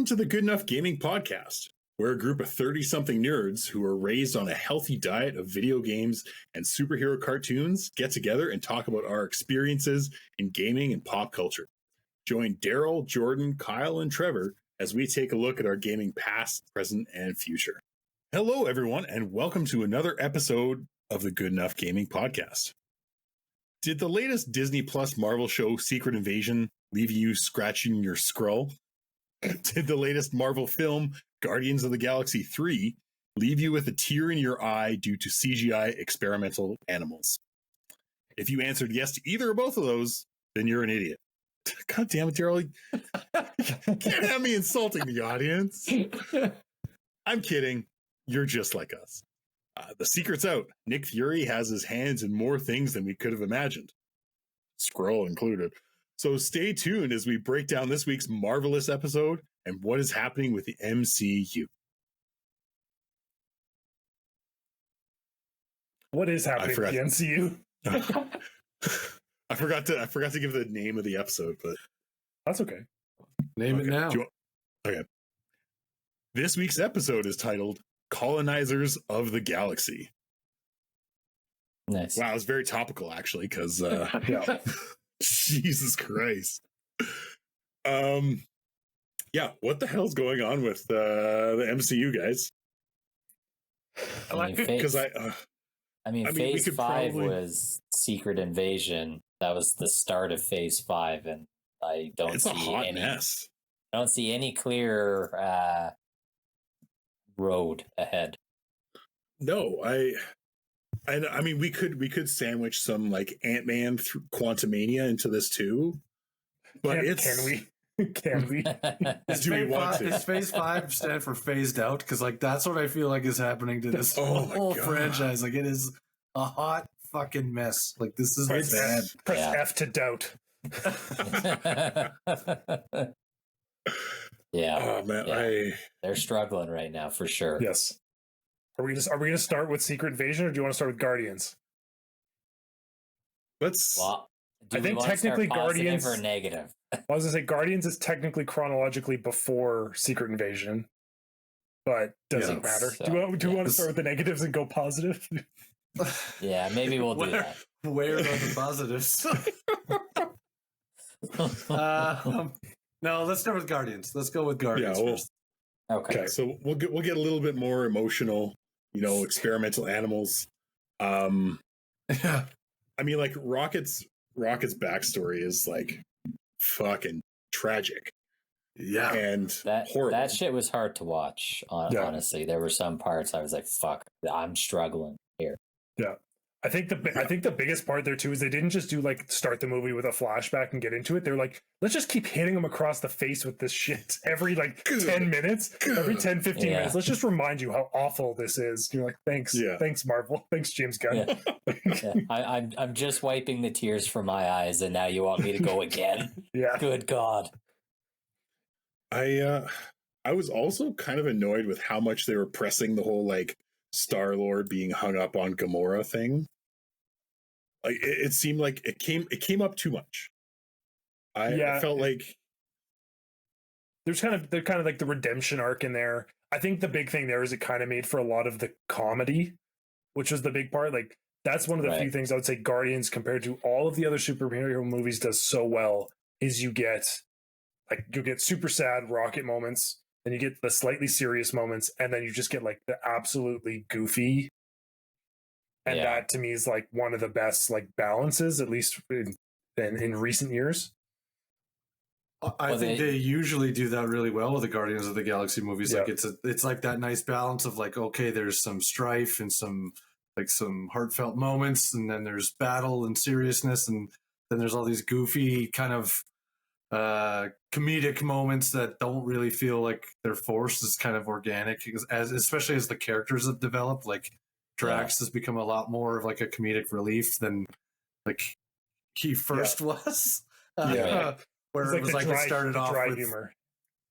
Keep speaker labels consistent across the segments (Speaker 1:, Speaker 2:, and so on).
Speaker 1: to the Good Enough Gaming Podcast. We're a group of 30-something nerds who are raised on a healthy diet of video games and superhero cartoons, get together and talk about our experiences in gaming and pop culture. Join Daryl, Jordan, Kyle, and Trevor as we take a look at our gaming past, present, and future. Hello, everyone, and welcome to another episode of the Good Enough Gaming Podcast. Did the latest Disney Plus Marvel show Secret Invasion leave you scratching your skrull? Did the latest Marvel film Guardians of the Galaxy 3 leave you with a tear in your eye due to CGI experimental animals? If you answered yes to either or both of those, then you're an idiot. God damn it, Daryl. You can't have me insulting the audience. I'm kidding. You're just like us. The secret's out. Nick Fury has his hands in more things than we could have imagined, Skrull included. So stay tuned as we break down this week's marvelous episode and what is happening with the MCU.
Speaker 2: What is happening with the MCU?
Speaker 1: I forgot to give the name of the episode, but
Speaker 2: that's okay.
Speaker 3: Name it now.
Speaker 1: Okay. This week's episode is titled Colonizers of the Galaxy.
Speaker 4: Nice.
Speaker 1: Wow, it's very topical actually, because
Speaker 2: Yeah.
Speaker 1: Jesus Christ. Yeah, what the hell's going on with the MCU, guys?
Speaker 4: Phase 5 was Secret Invasion. That was the start of Phase 5, and I don't see
Speaker 1: mess.
Speaker 4: I don't see any clear road ahead.
Speaker 1: No, I mean, we could sandwich some like Ant-Man through Quantumania into this too, but
Speaker 2: can we? Can we?
Speaker 1: Do we want to?
Speaker 3: Does Phase 5 stand for phased out? Because like that's what I feel like is happening to this whole franchise. Like it is a hot fucking mess. Like this is bad.
Speaker 2: Press F to doubt.
Speaker 4: Yeah.
Speaker 1: Oh man,
Speaker 4: yeah. They're struggling right now for sure.
Speaker 2: Yes. Are we gonna start with Secret Invasion, or do you want to start with Guardians?
Speaker 4: Well,
Speaker 2: I think technically Guardians
Speaker 4: or negative.
Speaker 2: I was gonna say Guardians is technically chronologically before Secret Invasion, but doesn't matter.
Speaker 4: So,
Speaker 2: do you want to start with the negatives and go positive?
Speaker 4: Yeah, maybe we'll do that.
Speaker 3: Where are the positives? No, let's start with Guardians. Let's go with Guardians first.
Speaker 4: Okay,
Speaker 1: so we'll get a little bit more emotional. Experimental animals.
Speaker 3: Yeah.
Speaker 1: I mean, like Rocket's backstory is like fucking tragic.
Speaker 3: Yeah,
Speaker 1: and horrible.
Speaker 4: That shit was hard to watch. Honestly, there were some parts I was like, "Fuck, I'm struggling here."
Speaker 2: Yeah, I think the biggest part there too is they didn't just do like start the movie with a flashback and get into it. They're like, let's just keep hitting them across the face with this shit every 10 minutes, every 10, 15 minutes. Let's just remind you how awful this is. You're like, thanks Marvel, thanks James Gunn.
Speaker 4: Yeah. I'm just wiping the tears from my eyes, and now you want me to go again?
Speaker 2: Yeah,
Speaker 4: good God.
Speaker 1: I was also kind of annoyed with how much they were pressing the whole like Star-Lord being hung up on Gamora thing. Like it seemed like it came up too much. I felt like
Speaker 2: there's kind of like the redemption arc in there. I think the big thing there is it kind of made for a lot of the comedy, which was the big part. Like that's one of the few things I would say Guardians compared to all of the other superhero movies does so well is you'll get super sad Rocket moments, then you get the slightly serious moments, and then you just get like the absolutely goofy. And that to me is like one of the best like balances, at least in recent years.
Speaker 3: I think they usually do that really well with the Guardians of the Galaxy movies. Yeah. Like it's like that nice balance of like, okay, there's some strife and some heartfelt moments, and then there's battle and seriousness, and then there's all these goofy kind of comedic moments that don't really feel like they're forced. It's kind of organic, especially as the characters have developed. Like Drax has become a lot more of like a comedic relief than like he first was. Where it was like it started off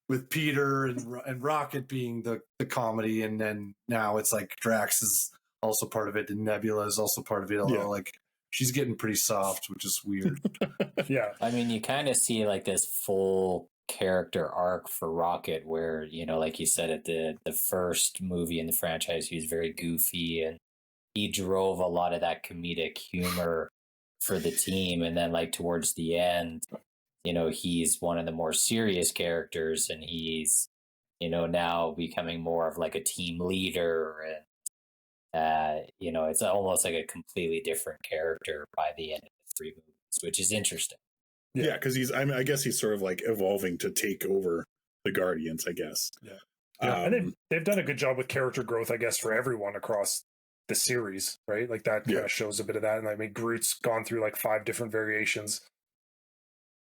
Speaker 3: with Peter and Rocket being the comedy, and then now it's like Drax is also part of it, and Nebula is also part of it. Although like she's getting pretty soft, which is weird.
Speaker 2: Yeah.
Speaker 4: I mean, you kind of see like this full character arc for Rocket where, like you said, at the first movie in the franchise, he was very goofy and he drove a lot of that comedic humor for the team. And then like towards the end, he's one of the more serious characters and he's, now becoming more of like a team leader. And, it's almost like a completely different character by the end of the 3 movies, which is interesting.
Speaker 1: Yeah, because I guess he's sort of like evolving to take over the Guardians, I guess.
Speaker 2: Yeah. And they've done a good job with character growth, I guess, for everyone across the series, right? Like that kind of shows a bit of that. And I mean, Groot's gone through like 5 different variations.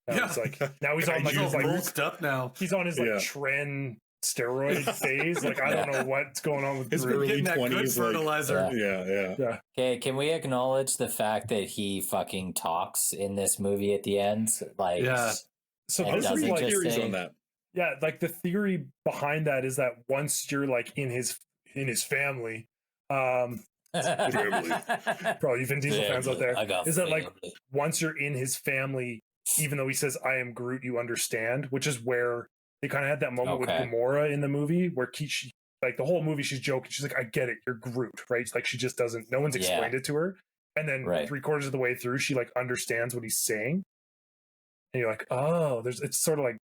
Speaker 2: Now he's like, now he's on like,
Speaker 3: he's like up now.
Speaker 2: He's on his like trend steroid phase. Like I don't know what's going on with
Speaker 1: his
Speaker 2: Groot.
Speaker 1: early 20s
Speaker 3: fertilizer.
Speaker 1: Yeah.
Speaker 4: Okay, can we acknowledge the fact that he fucking talks in this movie at the end? Like,
Speaker 2: so
Speaker 1: there's some theories on that.
Speaker 2: Yeah, like the theory behind that is that once you're like in his family, probably Vin Diesel fans out there, is that like once you're in his family, even though he says I am Groot, you understand, which is where they kind of had that moment with Gamora in the movie where she like the whole movie she's joking, she's like, I get it, you're Groot, right? It's like she just doesn't, no one's explained it to her, and then 3/4 of the way through she like understands what he's saying, and you're like, oh, it's sort of like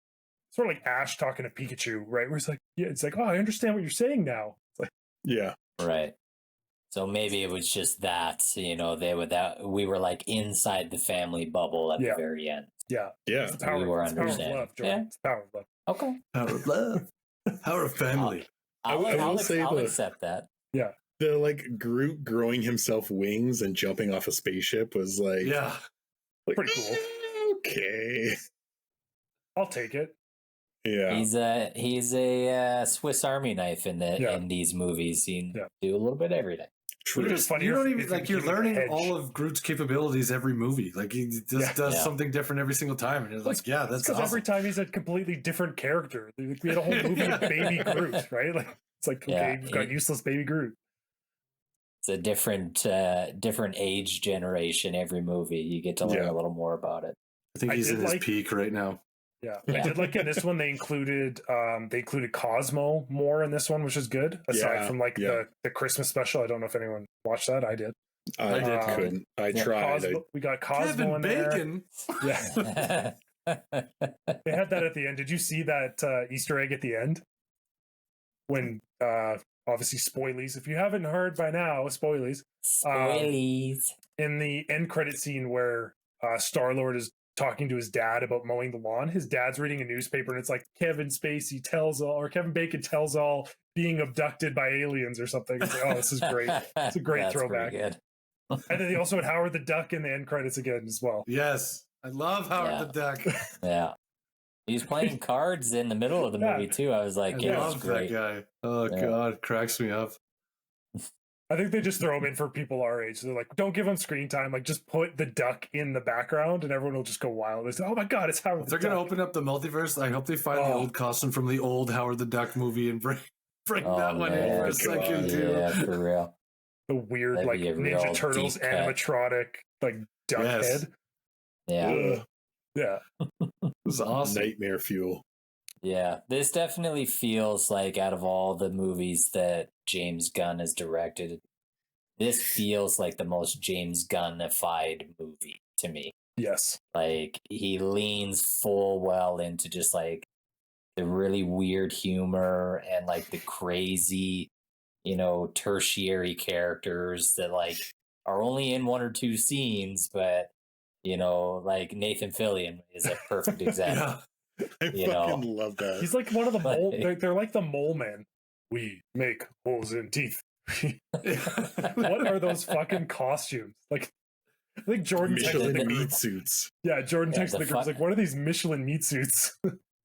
Speaker 2: Ash talking to Pikachu, right? Where it's like, it's like, oh, I understand what you're saying now. It's like,
Speaker 4: right. So maybe it was just that, we were like inside the family bubble at the very end.
Speaker 2: Yeah.
Speaker 1: It's
Speaker 2: the power,
Speaker 4: we were
Speaker 2: it's
Speaker 4: understanding.
Speaker 2: Power of love, Jordan. It's the power of love.
Speaker 4: Okay.
Speaker 3: Power of love. Power of family.
Speaker 4: I'll accept that.
Speaker 2: Yeah.
Speaker 1: The like Groot growing himself wings and jumping off a spaceship was like,
Speaker 2: pretty cool.
Speaker 1: Okay.
Speaker 2: I'll take it.
Speaker 1: Yeah.
Speaker 4: He's a Swiss Army knife in these movies. He do a little bit of everything.
Speaker 1: True.
Speaker 2: It's funny.
Speaker 3: You don't even like you're learning all of Groot's capabilities every movie. Like he just does something different every single time, and you're like, that's
Speaker 2: because every time he's a completely different character. We had a whole movie of Baby Groot, right? Like it's like we've got useless Baby Groot.
Speaker 4: It's a different age generation every movie. You get to learn a little more about it.
Speaker 3: I think he's in his peak right now.
Speaker 2: Yeah, I did like in this one they included Cosmo more in this one, which is good. Aside from like the Christmas special, I don't know if anyone watched that. I did.
Speaker 1: I couldn't. I tried.
Speaker 2: We got Cosmo in
Speaker 3: Bacon.
Speaker 2: There. Yeah, they had that at the end. Did you see that Easter egg at the end? When obviously spoilies. If you haven't heard by now, spoilies. In the end credit scene where Star-Lord is talking to his dad about mowing the lawn. His dad's reading a newspaper and it's like Kevin Bacon tells all being abducted by aliens or something. It's like, oh, this is great. It's a great throwback. And then they also had Howard the Duck in the end credits again as well.
Speaker 3: Yes. I love Howard the Duck.
Speaker 4: Yeah. He's playing cards in the middle of the movie too. I was like,
Speaker 3: I love that guy. Oh God, cracks me up.
Speaker 2: I think they just throw him in for people our age. They're like, don't give him screen time. Like, just put the duck in the background and everyone will just go wild. They say, oh my God, it's Howard the Duck.
Speaker 3: They're going to open up the multiverse. I hope they find the old costume from the old Howard the Duck movie and bring that one in for a second, too.
Speaker 4: Yeah, for real.
Speaker 2: The weird, like, Ninja Turtles animatronic, like, duck head.
Speaker 4: Yeah.
Speaker 2: Yeah.
Speaker 3: It was awesome.
Speaker 1: Nightmare fuel.
Speaker 4: Yeah, this definitely feels like out of all the movies that James Gunn has directed, this feels like the most James Gunnified movie to me.
Speaker 2: Yes.
Speaker 4: Like, he leans full well into just like the really weird humor and like the crazy, tertiary characters that like are only in 1 or 2 scenes, but like Nathan Fillion is a perfect example.
Speaker 1: I fucking love that.
Speaker 2: He's like one of the mole. They're like the mole men. We make holes in teeth. What are those fucking costumes? Like, I think Jordan
Speaker 1: Michelin meat suits.
Speaker 2: Yeah, Jordan texted the group. Like, what are these Michelin meat suits?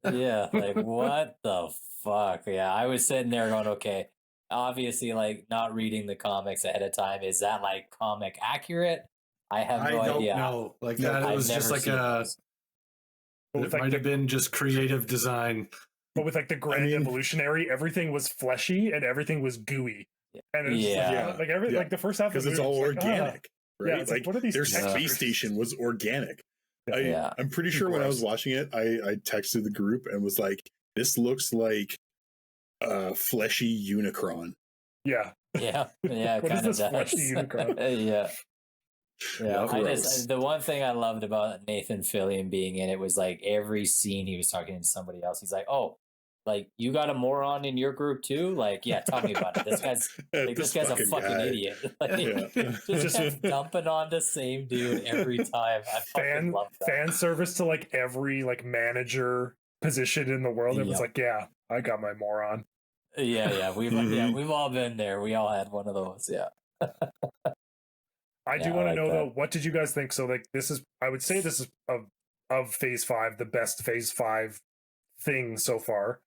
Speaker 4: Yeah, like what the fuck? Yeah, I was sitting there going, okay, obviously, like not reading the comics ahead of time. Is that like comic accurate? I have no idea.
Speaker 3: I don't know. Like that, it was just like it might have been just creative design.
Speaker 2: But with like the Grand Evolutionary, everything was fleshy and everything was gooey. And it's like everything, like the first half,
Speaker 1: because it's all organic, right?
Speaker 2: Yeah, it's like what are these?
Speaker 1: Their space station was organic. I'm pretty sure when I was watching it, I texted the group and was like, "This looks like a fleshy Unicron."
Speaker 2: Yeah.
Speaker 4: Yeah.
Speaker 2: What is this fleshy Unicron?
Speaker 4: Yeah.
Speaker 1: Gross.
Speaker 4: The one thing I loved about Nathan Fillion being in it was like every scene he was talking to somebody else. He's like, "Oh, like you got a moron in your group too? Like, yeah, tell me about it. This guy's this guy's a fucking idiot. Like, just dumping on the same dude every time." I fucking love that.
Speaker 2: Fan service to like every like manager position in the world. It was like, yeah, I got my moron.
Speaker 4: Yeah, we've all been there. We all had one of those. Yeah.
Speaker 2: I do want to know though, what did you guys think? So like I would say this is of Phase 5, the best Phase 5 thing so far.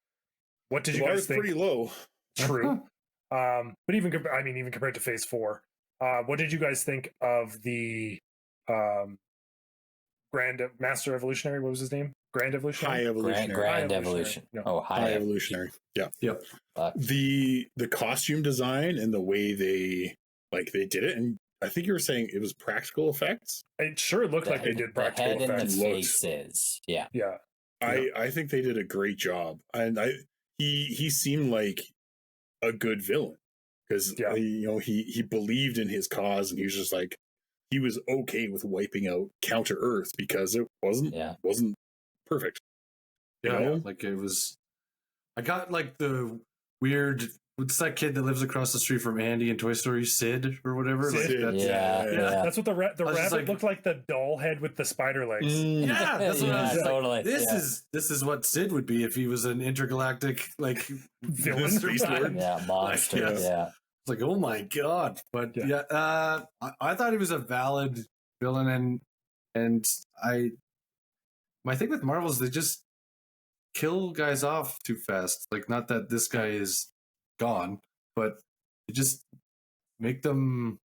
Speaker 2: What did you guys think?
Speaker 1: Pretty low.
Speaker 2: True. But even compared to Phase 4, what did you guys think of the Grand Master Evolutionary? What was his name? Grand Evolutionary?
Speaker 1: High Evolutionary.
Speaker 4: Grand Evolution.
Speaker 2: No.
Speaker 4: Oh, High
Speaker 1: Evolutionary. Yeah.
Speaker 3: Yep.
Speaker 1: The costume design and the way they did it, and I think you were saying it was practical effects.
Speaker 2: It sure looked like they did practical
Speaker 4: effects.
Speaker 2: The
Speaker 4: head and the faces. Yeah.
Speaker 1: I think they did a great job, and he seemed like a good villain because he believed in his cause, and he was just like he was okay with wiping out Counter Earth because it wasn't perfect.
Speaker 3: Like it was. I got like the weird. What's that kid that lives across the street from Andy in Toy Story? Sid or whatever.
Speaker 1: Sid.
Speaker 3: Like,
Speaker 2: that's what the rabbit looked like. The doll head with the spider legs.
Speaker 3: Yeah, that's what I was
Speaker 4: totally.
Speaker 3: Like, this is what Sid would be if he was an intergalactic like
Speaker 2: villain.
Speaker 4: Monster. Yeah.
Speaker 3: It's like, oh my god. But I thought he was a valid villain, and my thing with Marvel is they just kill guys off too fast. Like, not that this guy is gone, but you just make them,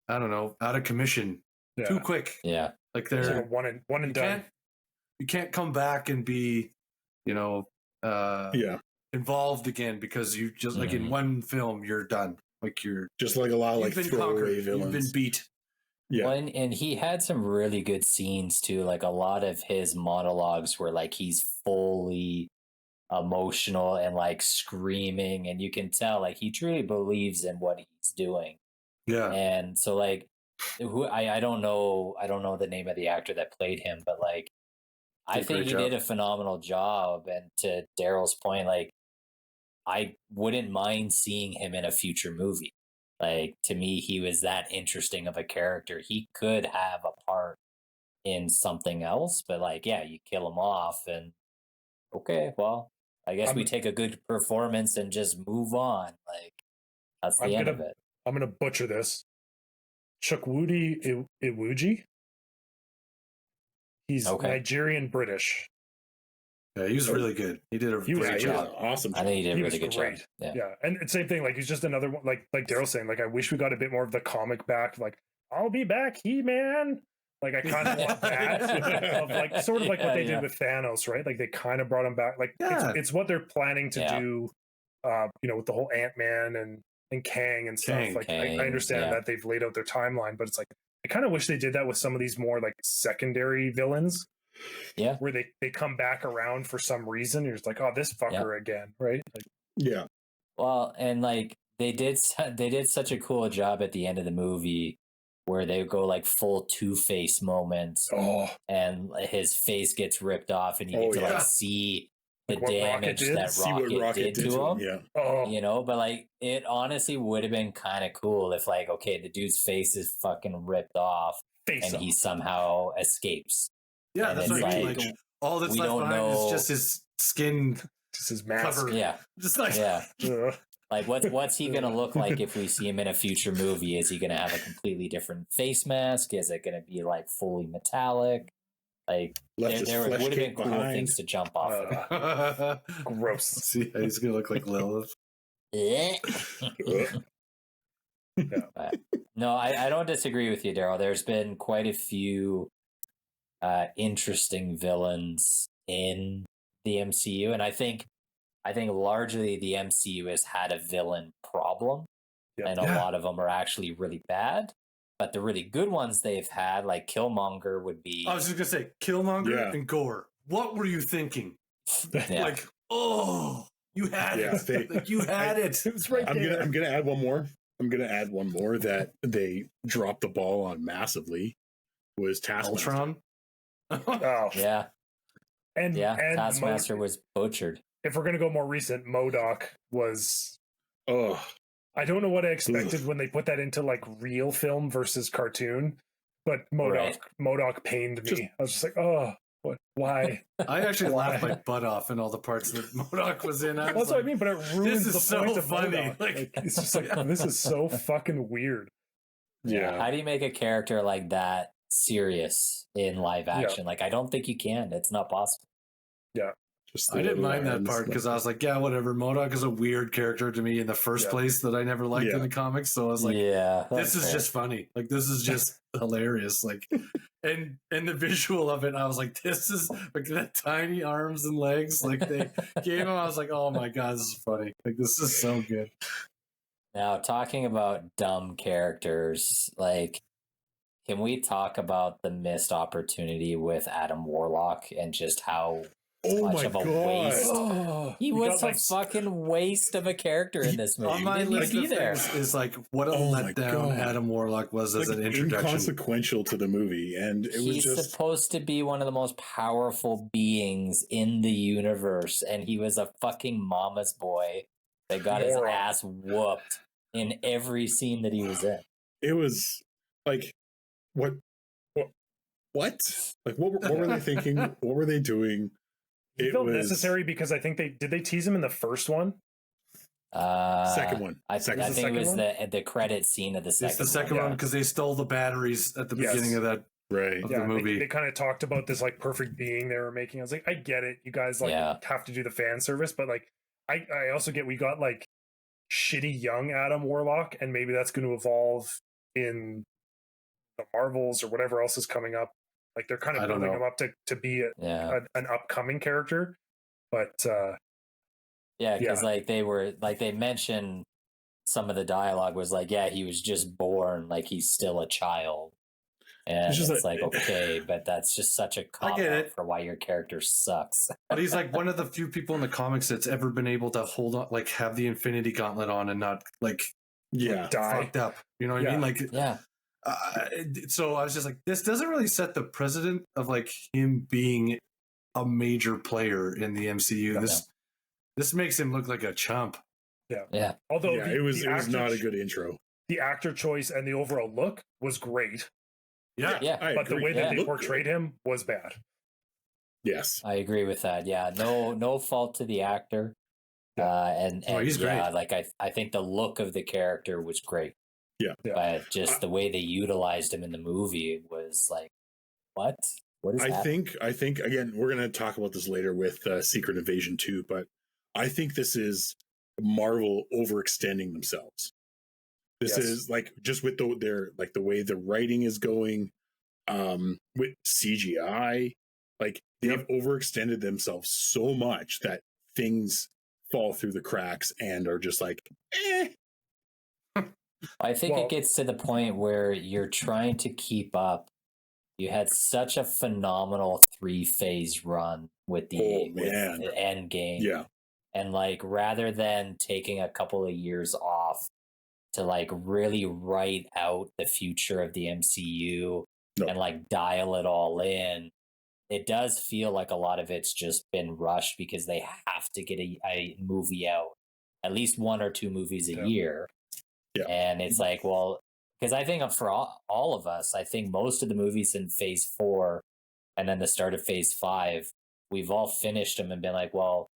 Speaker 3: I don't know, out of commission too quick.
Speaker 4: Yeah,
Speaker 3: like they're
Speaker 2: like one and done.
Speaker 3: You can't come back and be, involved again because you just like in one film you're done. Like you're
Speaker 1: just like a lot of like throwaway villains.
Speaker 3: You've been beat.
Speaker 4: Yeah, well, and he had some really good scenes too. Like a lot of his monologues were like he's fully emotional and like screaming, and you can tell like he truly believes in what he's doing.
Speaker 3: Yeah,
Speaker 4: and so like I don't know the name of the actor that played him, but like I think he did a phenomenal job. And to Daryl's point, like I wouldn't mind seeing him in a future movie. Like to me, he was that interesting of a character. He could have a part in something else, but like, yeah, you kill him off and okay, well, I guess we take a good performance and just move on. Like that's the end of it.
Speaker 2: I'm gonna butcher this. Chukwudi Iwuji. He's Nigerian British.
Speaker 3: Yeah, he was really good. He did a great job.
Speaker 1: Awesome.
Speaker 4: I think he did a really good job.
Speaker 2: Yeah, and same thing. Like he's just another one. Like Daryl's saying. Like I wish we got a bit more of the comic back. Like I'll be back, He-Man. Like I kind of want that of like sort of like what they did with Thanos, right? Like they kind of brought him back. Like it's what they're planning to do. With the whole Ant-Man and Kang and stuff. I understand that they've laid out their timeline, but it's like I kind of wish they did that with some of these more like secondary villains.
Speaker 4: Yeah,
Speaker 2: where they come back around for some reason. You're just like, oh, this fucker again, right? Like,
Speaker 1: yeah.
Speaker 4: Well, and like they did such a cool job at the end of the movie where they go like full Two-Face moments, and his face gets ripped off, and you get to like see the damage that Rocket did to him.
Speaker 1: Yeah.
Speaker 4: But like it honestly would have been kind of cool if like, okay, the dude's face is fucking ripped off and he somehow escapes.
Speaker 3: Yeah, that's what I mean. Like, all that's left behind is just his skin,
Speaker 2: just his mask.
Speaker 3: Cover.
Speaker 4: Yeah,
Speaker 3: just like
Speaker 4: like what's he gonna look like if we see him in a future movie? Is he gonna have a completely different face mask? Is it gonna be like fully metallic? Like there would have been cool things to jump off of.
Speaker 2: Gross.
Speaker 3: See, he's gonna look like Lilith.
Speaker 4: No, I don't disagree with you, Daryl. There's been quite a few interesting villains in the MCU, and I think largely the MCU has had a villain problem, and a lot of them are actually really bad. But the really good ones they've had, like Killmonger, would be.
Speaker 3: I was just gonna say Killmonger and Gore. What were you thinking? Like, oh, you had it. Like, you had it.
Speaker 2: It was right there.
Speaker 1: I'm gonna add one more. That they dropped the ball on massively was Taskmaster.
Speaker 3: Ultron.
Speaker 2: Oh
Speaker 4: Yeah.
Speaker 2: And
Speaker 4: Taskmaster was butchered.
Speaker 2: If we're gonna go more recent, MODOK was.
Speaker 1: Oh,
Speaker 2: I don't know what I expected when they put that into like real film versus cartoon, but MODOK pained me. I was just like, oh, what? Why?
Speaker 3: I actually laughed my butt off in all the parts that MODOK was in.
Speaker 2: That's what I mean, but it ruins the point of
Speaker 3: funny.
Speaker 2: MODOK. Like, it's just like, this is so fucking weird.
Speaker 1: Yeah.
Speaker 4: How do you make a character like that serious in live action? Like, I don't think you can. It's not possible.
Speaker 2: Yeah.
Speaker 3: I didn't mind that part because I was like, yeah, whatever. MODOK is a weird character to me in the first place that I never liked in the comics. So I was like, this is just funny. Like, this is just hilarious. Like, and the visual of it, I was like, this is like the tiny arms and legs. Like they gave him, I was like, oh my God, this is funny. Like, this is so good.
Speaker 4: Now, talking about dumb characters, like, can we talk about the missed opportunity with Adam Warlock and just how much of a waste? He was a fucking waste of a character in this movie.
Speaker 3: On my list of things is like what a letdown Adam Warlock was as an introduction.
Speaker 1: Inconsequential to the movie, and
Speaker 4: he's supposed to be one of the most powerful beings in the universe, and he was a fucking mama's boy that got his ass whooped in every scene that he was in.
Speaker 1: It was like, what? Like, what were they thinking? What were they doing?
Speaker 2: It felt necessary because I think did they tease him in the first one?
Speaker 1: Second one.
Speaker 4: I think it was the credit scene of the second one.
Speaker 3: It's the second one because they stole the batteries at the beginning of that the movie.
Speaker 2: They kind of talked about this like perfect being they were making. I was like, I get it. You guys like have to do the fan service, but like I also get we got like shitty young Adam Warlock, and maybe that's going to evolve in the Marvels or whatever else is coming up. Like they're kind of building him up to be an upcoming character, but
Speaker 4: because like they mentioned some of the dialogue was like, he was just born, like he's still a child, and it's like okay, but that's just such a cop out for why your character sucks.
Speaker 3: But he's like one of the few people in the comics that's ever been able to hold on, like have the Infinity Gauntlet on and not like die fucked up. You know what I mean? Like so I was just like, this doesn't really set the precedent of like him being a major player in the MCU. This makes him look like a chump.
Speaker 2: Yeah. Although
Speaker 1: it was not a good intro.
Speaker 2: The actor choice and the overall look was great.
Speaker 3: Yeah.
Speaker 2: But the way that they portrayed him was bad.
Speaker 1: Yes,
Speaker 4: I agree with that. Yeah, no fault to the actor. And
Speaker 3: he's great.
Speaker 4: Like I think the look of the character was great.
Speaker 1: Yeah.
Speaker 4: But just the way they utilized him in the movie was like, what? What is that?
Speaker 1: I think again, we're going to talk about this later with Secret Invasion 2, but I think this is Marvel overextending themselves. This is like just with the way the writing is going, with CGI, like they've overextended themselves so much that things fall through the cracks and are just like,
Speaker 4: I think it gets to the point where you're trying to keep up. You had such a phenomenal 3-phase run with the end game.
Speaker 1: Yeah.
Speaker 4: And like, rather than taking a couple of years off to like really write out the future of the MCU and like dial it all in, it does feel like a lot of it's just been rushed because they have to get a movie out, at least 1 or 2 movies a year. Yeah. And it's like, well, because I think for all of us, I think most of the movies in phase 4 and then the start of phase 5, we've all finished them and been like, well,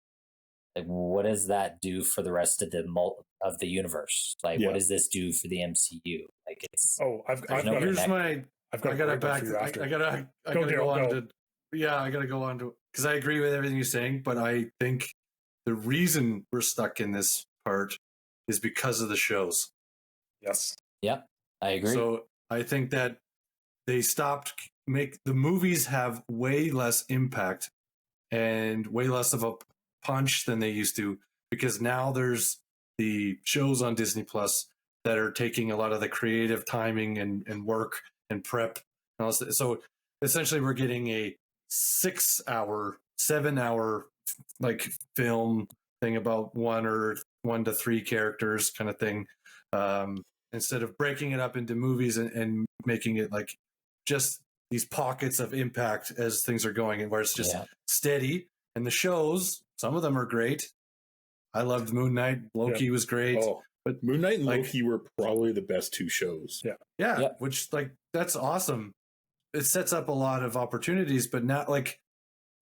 Speaker 4: like, what does that do for the rest of the universe? Like, what does this do for the MCU? Like, it's I gotta
Speaker 3: go on to because I agree with everything you're saying, but I think the reason we're stuck in this part is because of the shows.
Speaker 2: Yes.
Speaker 4: Yep. I agree.
Speaker 3: So I think that they the movies have way less impact and way less of a punch than they used to, because now there's the shows on Disney Plus that are taking a lot of the creative timing and work and prep. So essentially we're getting a 6-hour, 7-hour like film thing about 1 to 3 characters kind of thing. Instead of breaking it up into movies and making it like just these pockets of impact as things are going, and where it's just steady. And the shows, some of them are great. I loved Moon Knight. Loki was great.
Speaker 1: Oh, but Moon Knight and Loki were probably the best 2 shows.
Speaker 3: Yeah. Which like that's awesome. It sets up a lot of opportunities, but not like,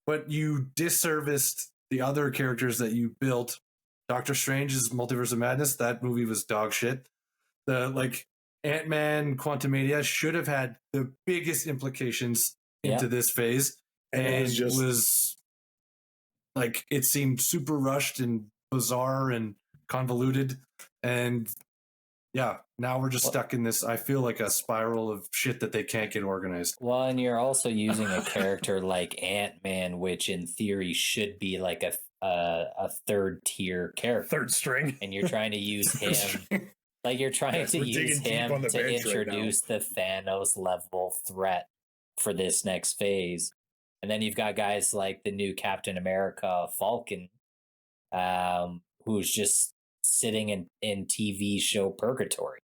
Speaker 3: but you disserviced the other characters that you built. Doctor Strange's Multiverse of Madness, that movie was dog shit. The like Ant-Man Quantumania should have had the biggest implications into this phase, and it was like it seemed super rushed and bizarre and convoluted, and now we're just stuck in this, I feel like, a spiral of shit that they can't get organized.
Speaker 4: Well, and you're also using a character like Ant-Man, which in theory should be like a third tier character,
Speaker 2: third string,
Speaker 4: and you're trying to use him. Like you're trying to use him to introduce the Thanos level threat for this next phase. And then you've got guys like the new Captain America Falcon, who's just sitting in TV show purgatory.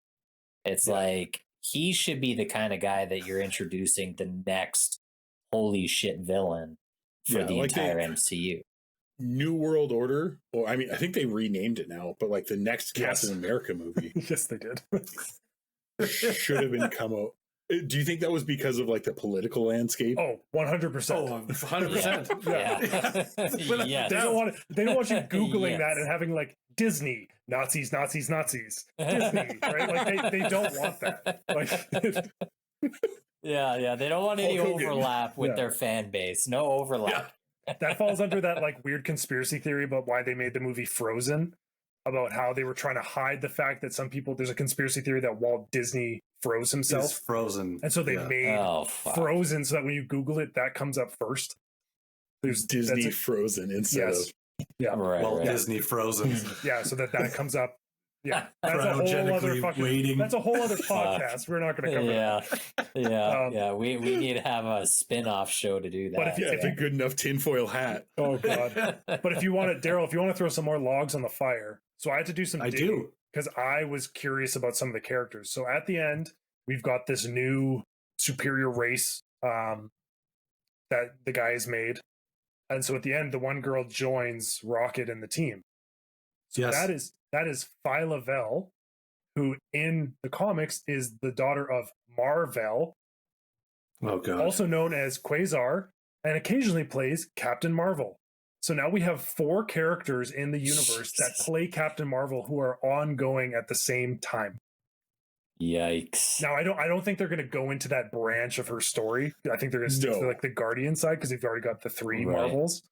Speaker 4: It's like he should be the kind of guy that you're introducing the next holy shit villain for the entire MCU.
Speaker 1: New World Order, or I mean, I think they renamed it now, but like the next Captain America movie,
Speaker 2: yes, they did,
Speaker 1: should have been come out. Do you think that was because of like the political landscape?
Speaker 2: Oh, 100%.
Speaker 3: Oh, 100%.
Speaker 2: Yeah. They don't want you Googling that and having like Disney, Nazis, Nazis, Nazis, Disney, right? Like they don't want that. Like,
Speaker 4: they don't want any overlap with their fan base. No overlap.
Speaker 2: That falls under that like weird conspiracy theory about why they made the movie Frozen, about how they were trying to hide the fact that there's a conspiracy theory that Walt Disney froze himself.
Speaker 3: He's frozen.
Speaker 2: And so they made Frozen so that when you Google it, that comes up first.
Speaker 1: There's Disney Frozen instead of
Speaker 3: Walt Disney Frozen.
Speaker 2: So that comes up. Yeah, that's a whole other fucking. That's a whole other podcast. We're not going to cover that.
Speaker 4: We need to have a spin-off show to do that.
Speaker 2: But if
Speaker 1: a good enough tinfoil hat.
Speaker 2: Oh god! But if you want to, Daryl, if you want to throw some more logs on the fire, so I had to do some. digging because I was curious about some of the characters. So at the end, we've got this new superior race that the guy has made, and so at the end, the one girl joins Rocket and the team. So that is Phyla-Vell, who in the comics is the daughter of Mar-Vell, also known as Quasar, and occasionally plays Captain Marvel. So now we have 4 characters in the universe that play Captain Marvel who are ongoing at the same time.
Speaker 4: Yikes!
Speaker 2: Now I don't think they're going to go into that branch of her story. I think they're going to stick to like the Guardian side because they've already got the 3 Marvels.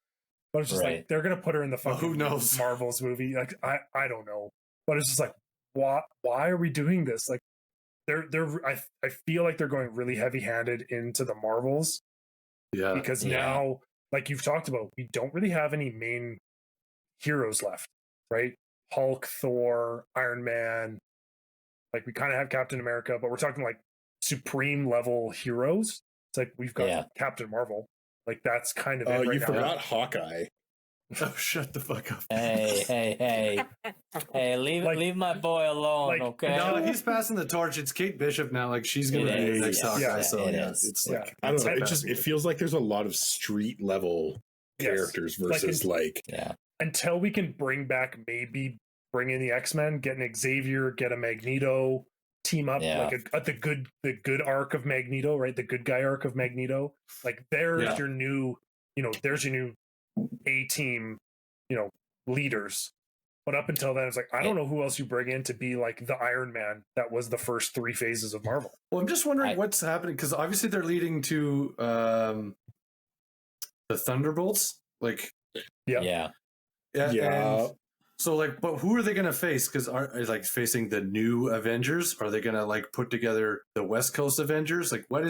Speaker 2: But it's just like they're gonna put her in the fucking
Speaker 3: who knows?
Speaker 2: Marvels movie. Like I don't know. But it's just like why are we doing this? Like I feel like they're going really heavy-handed into the Marvels.
Speaker 3: Yeah.
Speaker 2: Because now, like you've talked about, we don't really have any main heroes left, right? Hulk, Thor, Iron Man. Like we kind of have Captain America, but we're talking like supreme level heroes. It's like we've got Captain Marvel. Like that's kind of it right
Speaker 1: you
Speaker 2: now.
Speaker 1: forgot Hawkeye.
Speaker 3: Oh, shut the fuck up!
Speaker 4: Hey! Leave my boy alone, okay?
Speaker 3: No, he's passing the torch. It's Kate Bishop now. Like she's gonna be the next Hawkeye.
Speaker 4: It's
Speaker 3: like
Speaker 1: I don't know. It feels like there's a lot of street level characters versus
Speaker 2: until we can bring in the X-Men, get an Xavier, get a Magneto. Team up like the good arc of Magneto, right? The good guy arc of Magneto. Like there's your new, there's your new A-team, leaders. But up until then, it's like I don't know who else you bring in to be like the Iron Man that was the first 3 phases of Marvel.
Speaker 3: Well, I'm just wondering what's happening because obviously they're leading to the Thunderbolts. Like,
Speaker 2: yeah.
Speaker 3: So like, but who are they going to face? Because are like facing the new Avengers? Are they going to like put together the West Coast Avengers? Like, what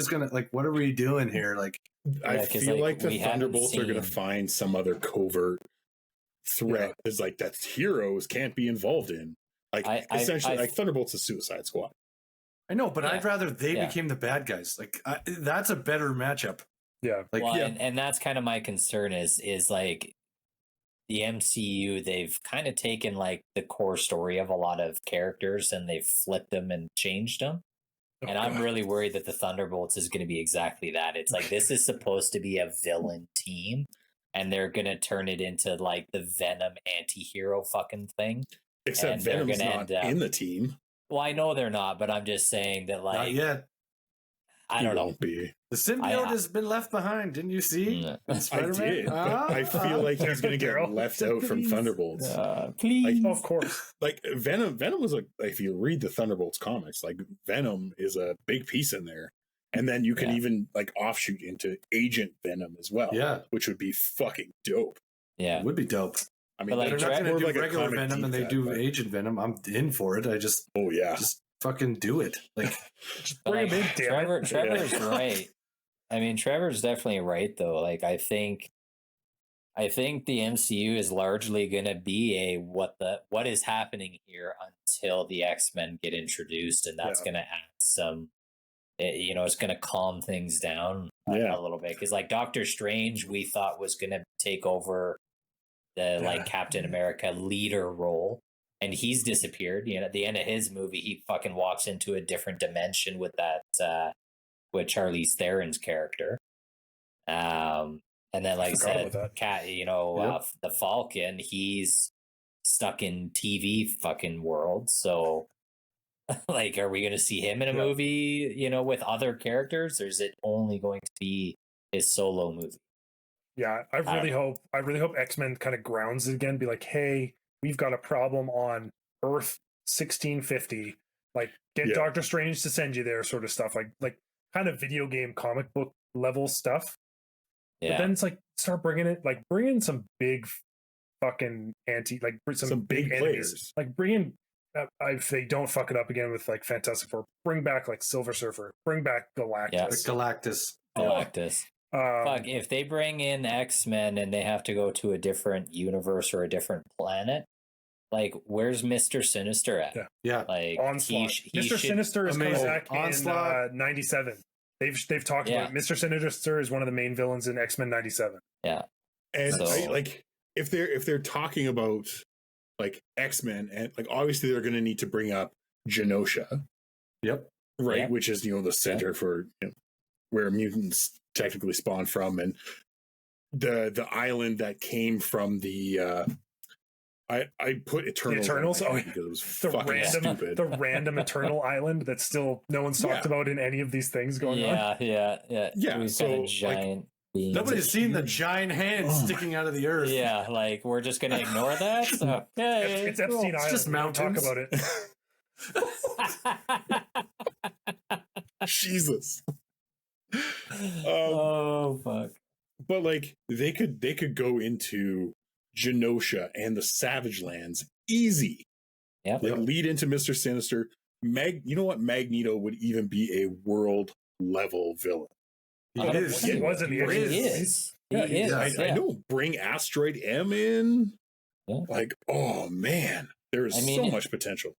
Speaker 3: are we doing here? Like,
Speaker 1: I feel like the Thunderbolts are going to find some other covert threat. Is like that heroes can't be involved in. Like essentially, like Thunderbolt's a Suicide Squad.
Speaker 3: I know, but I'd rather they became the bad guys. Like that's a better matchup.
Speaker 2: Yeah,
Speaker 3: like
Speaker 4: and that's kind of my concern is like the MCU. They've kind of taken like the core story of a lot of characters and they've flipped them and changed them. And I'm really worried that the Thunderbolts is going to be exactly that. It's like this is supposed to be a villain team, and they're going to turn it into like the Venom anti-hero fucking thing.
Speaker 1: Except Venom's not in the team.
Speaker 4: Well, I know they're not, but I'm just saying that, like,
Speaker 3: not yet.
Speaker 4: I don't know.
Speaker 1: Be.
Speaker 3: The symbiote has been left behind. Didn't you see?
Speaker 1: I did. But I feel like he's going to get left out from Thunderbolts.
Speaker 4: Please,
Speaker 2: like, of course.
Speaker 1: Like Venom was like, if you read the Thunderbolts comics, like Venom is a big piece in there, and then you can even like offshoot into Agent Venom as well.
Speaker 3: Yeah,
Speaker 1: which would be fucking dope.
Speaker 4: Yeah,
Speaker 3: it would be dope.
Speaker 1: I mean,
Speaker 3: like, they're not going to do
Speaker 1: like
Speaker 3: regular Venom, and they do Agent Venom. I'm in for it. I just just fucking do it. Like,
Speaker 2: just bring him in.
Speaker 4: Trevor's right. I mean, Trevor's definitely right, though. Like, I think the MCU is largely going to be what is happening here until the X-Men get introduced, and that's going to add some. It's going to calm things down a little bit, because like Doctor Strange, we thought was going to take over the like Captain America leader role, and he's disappeared. At the end of his movie, he fucking walks into a different dimension with that with Charlize Theron's character. And then, like I said, the Falcon, he's stuck in TV fucking world. So, like, are we going to see him in a movie, with other characters, or is it only going to be his solo movie?
Speaker 2: Yeah, I really hope X-Men kind of grounds it again. Be like, hey, we've got a problem on Earth 1650. Like, get Doctor Strange to send you there, sort of stuff. Like kind of video game comic book level stuff. Yeah. But then it's like start bring in some big fucking some big enemies. Players. Like bring in if they don't fuck it up again with like Fantastic Four, bring back like Silver Surfer, bring back Galactus.
Speaker 3: Yes.
Speaker 4: Galactus. Fuck, if they bring in X-Men and they have to go to a different universe or a different planet, like, where's Mr. Sinister at?
Speaker 2: Yeah.
Speaker 4: Like,
Speaker 2: Onslaught. Mr. Sinister is coming back in 97. They've talked about it. Mr. Sinister is one of the main villains in X-Men 97.
Speaker 4: Yeah.
Speaker 1: And if they're talking about like X-Men, and like obviously they're going to need to bring up Genosha.
Speaker 3: Yep.
Speaker 1: Right, yeah. Which is the center for where mutants technically spawn from, and the island that came from the I put Eternals.
Speaker 2: The Eternals,
Speaker 1: because it was fucking stupid.
Speaker 2: The random Eternal island that still no one's talked about in any of these things going on.
Speaker 1: Yeah.
Speaker 4: We've got a giant.
Speaker 3: Nobody's seen the giant hand sticking out of the earth.
Speaker 4: Yeah, like we're just gonna ignore that. So, okay,
Speaker 2: it's Epstein Island.
Speaker 3: It's just mountains.
Speaker 2: Talk
Speaker 3: about
Speaker 2: it.
Speaker 1: Jesus.
Speaker 4: Oh fuck!
Speaker 1: But like they could go into Genosha and the Savage Lands easy.
Speaker 4: Yeah,
Speaker 1: like lead into Mr. Sinister. You know what? Magneto would even be a world level villain.
Speaker 2: He wasn't.
Speaker 4: He is.
Speaker 1: I know. Bring Asteroid M in.
Speaker 4: Yeah.
Speaker 1: Like, oh man, there is so much potential.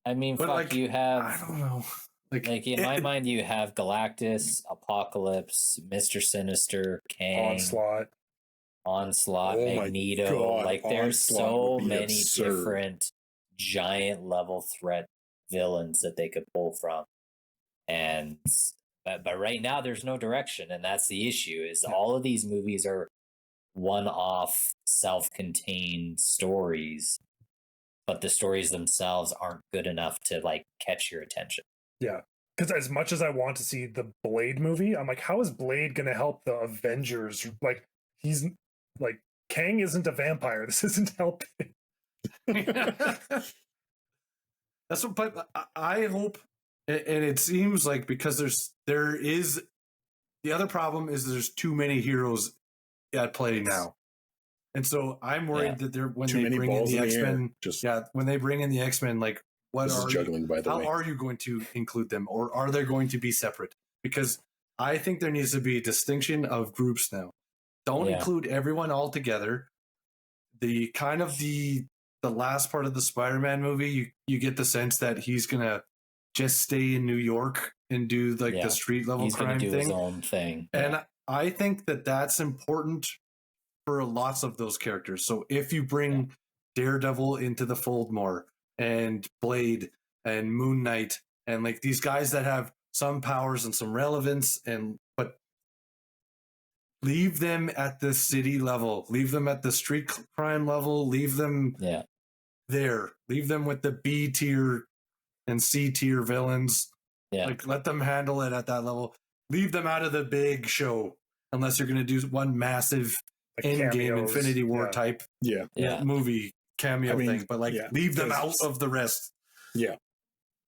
Speaker 4: I mean, fuck, you have.
Speaker 3: I don't know.
Speaker 4: Like in my mind, you have Galactus, Apocalypse, Mr. Sinister, Kang, Onslaught, Magneto.
Speaker 1: God,
Speaker 4: like there's so many different giant level threat villains that they could pull from, but right now there's no direction, and that's the issue. Is all of these movies are one-off, self-contained stories, but the stories themselves aren't good enough to like catch your attention.
Speaker 2: Yeah, because as much as I want to see the Blade movie, I'm like, how is Blade going to help the Avengers? Like, he's like, Kang isn't a vampire. This isn't helping.
Speaker 3: That's what, but I hope, and it seems like because there is the other problem is there's too many heroes at play now, and so I'm worried that when they bring in the X-Men, when they bring in the X-Men, like. What are juggling, by the way. How are you going to include them, or are they going to be separate? Because I think there needs to be a distinction of groups now. Don't include everyone all together. The the last part of the Spider-Man movie, you get the sense that he's gonna just stay in New York and do like the street level crime
Speaker 4: do
Speaker 3: thing.
Speaker 4: His own thing.
Speaker 3: And I think that that's important for lots of those characters. So if you bring Daredevil into the fold more, and Blade and Moon Knight, and like these guys that have some powers and some relevance, but leave them at the city level, leave them at the street crime level, leave them there, leave them with the B tier and C tier villains. Like let them handle it at that level. Leave them out of the big show unless you're going to do one massive Endgame Infinity War type movie cameo thing. But like leave them out of the rest.
Speaker 1: Yeah.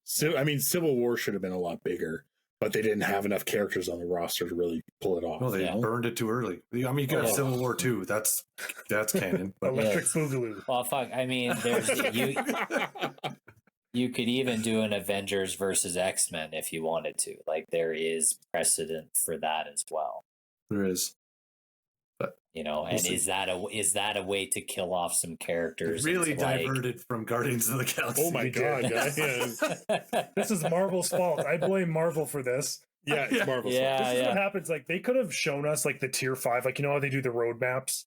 Speaker 1: So I mean, Civil War should have been a lot bigger, but they didn't have enough characters on the roster to really pull it off.
Speaker 3: Well, they burned it too early. I mean, you could have Civil War 2. That's canon. But
Speaker 2: Electric Boogaloo.
Speaker 4: Well, fuck. I mean, there's you could even do an Avengers versus X-Men if you wanted to. Like, there is precedent for that as well.
Speaker 3: There is. But
Speaker 4: you know, and is that a way to kill off some characters?
Speaker 3: It really diverted from Guardians of the Galaxy.
Speaker 1: Oh my god, guys.
Speaker 2: This is Marvel's fault. I blame Marvel for this.
Speaker 1: Yeah, it's Marvel's fault.
Speaker 2: This is what happens. Like, they could have shown us like the tier 5, like, you know how they do the roadmaps?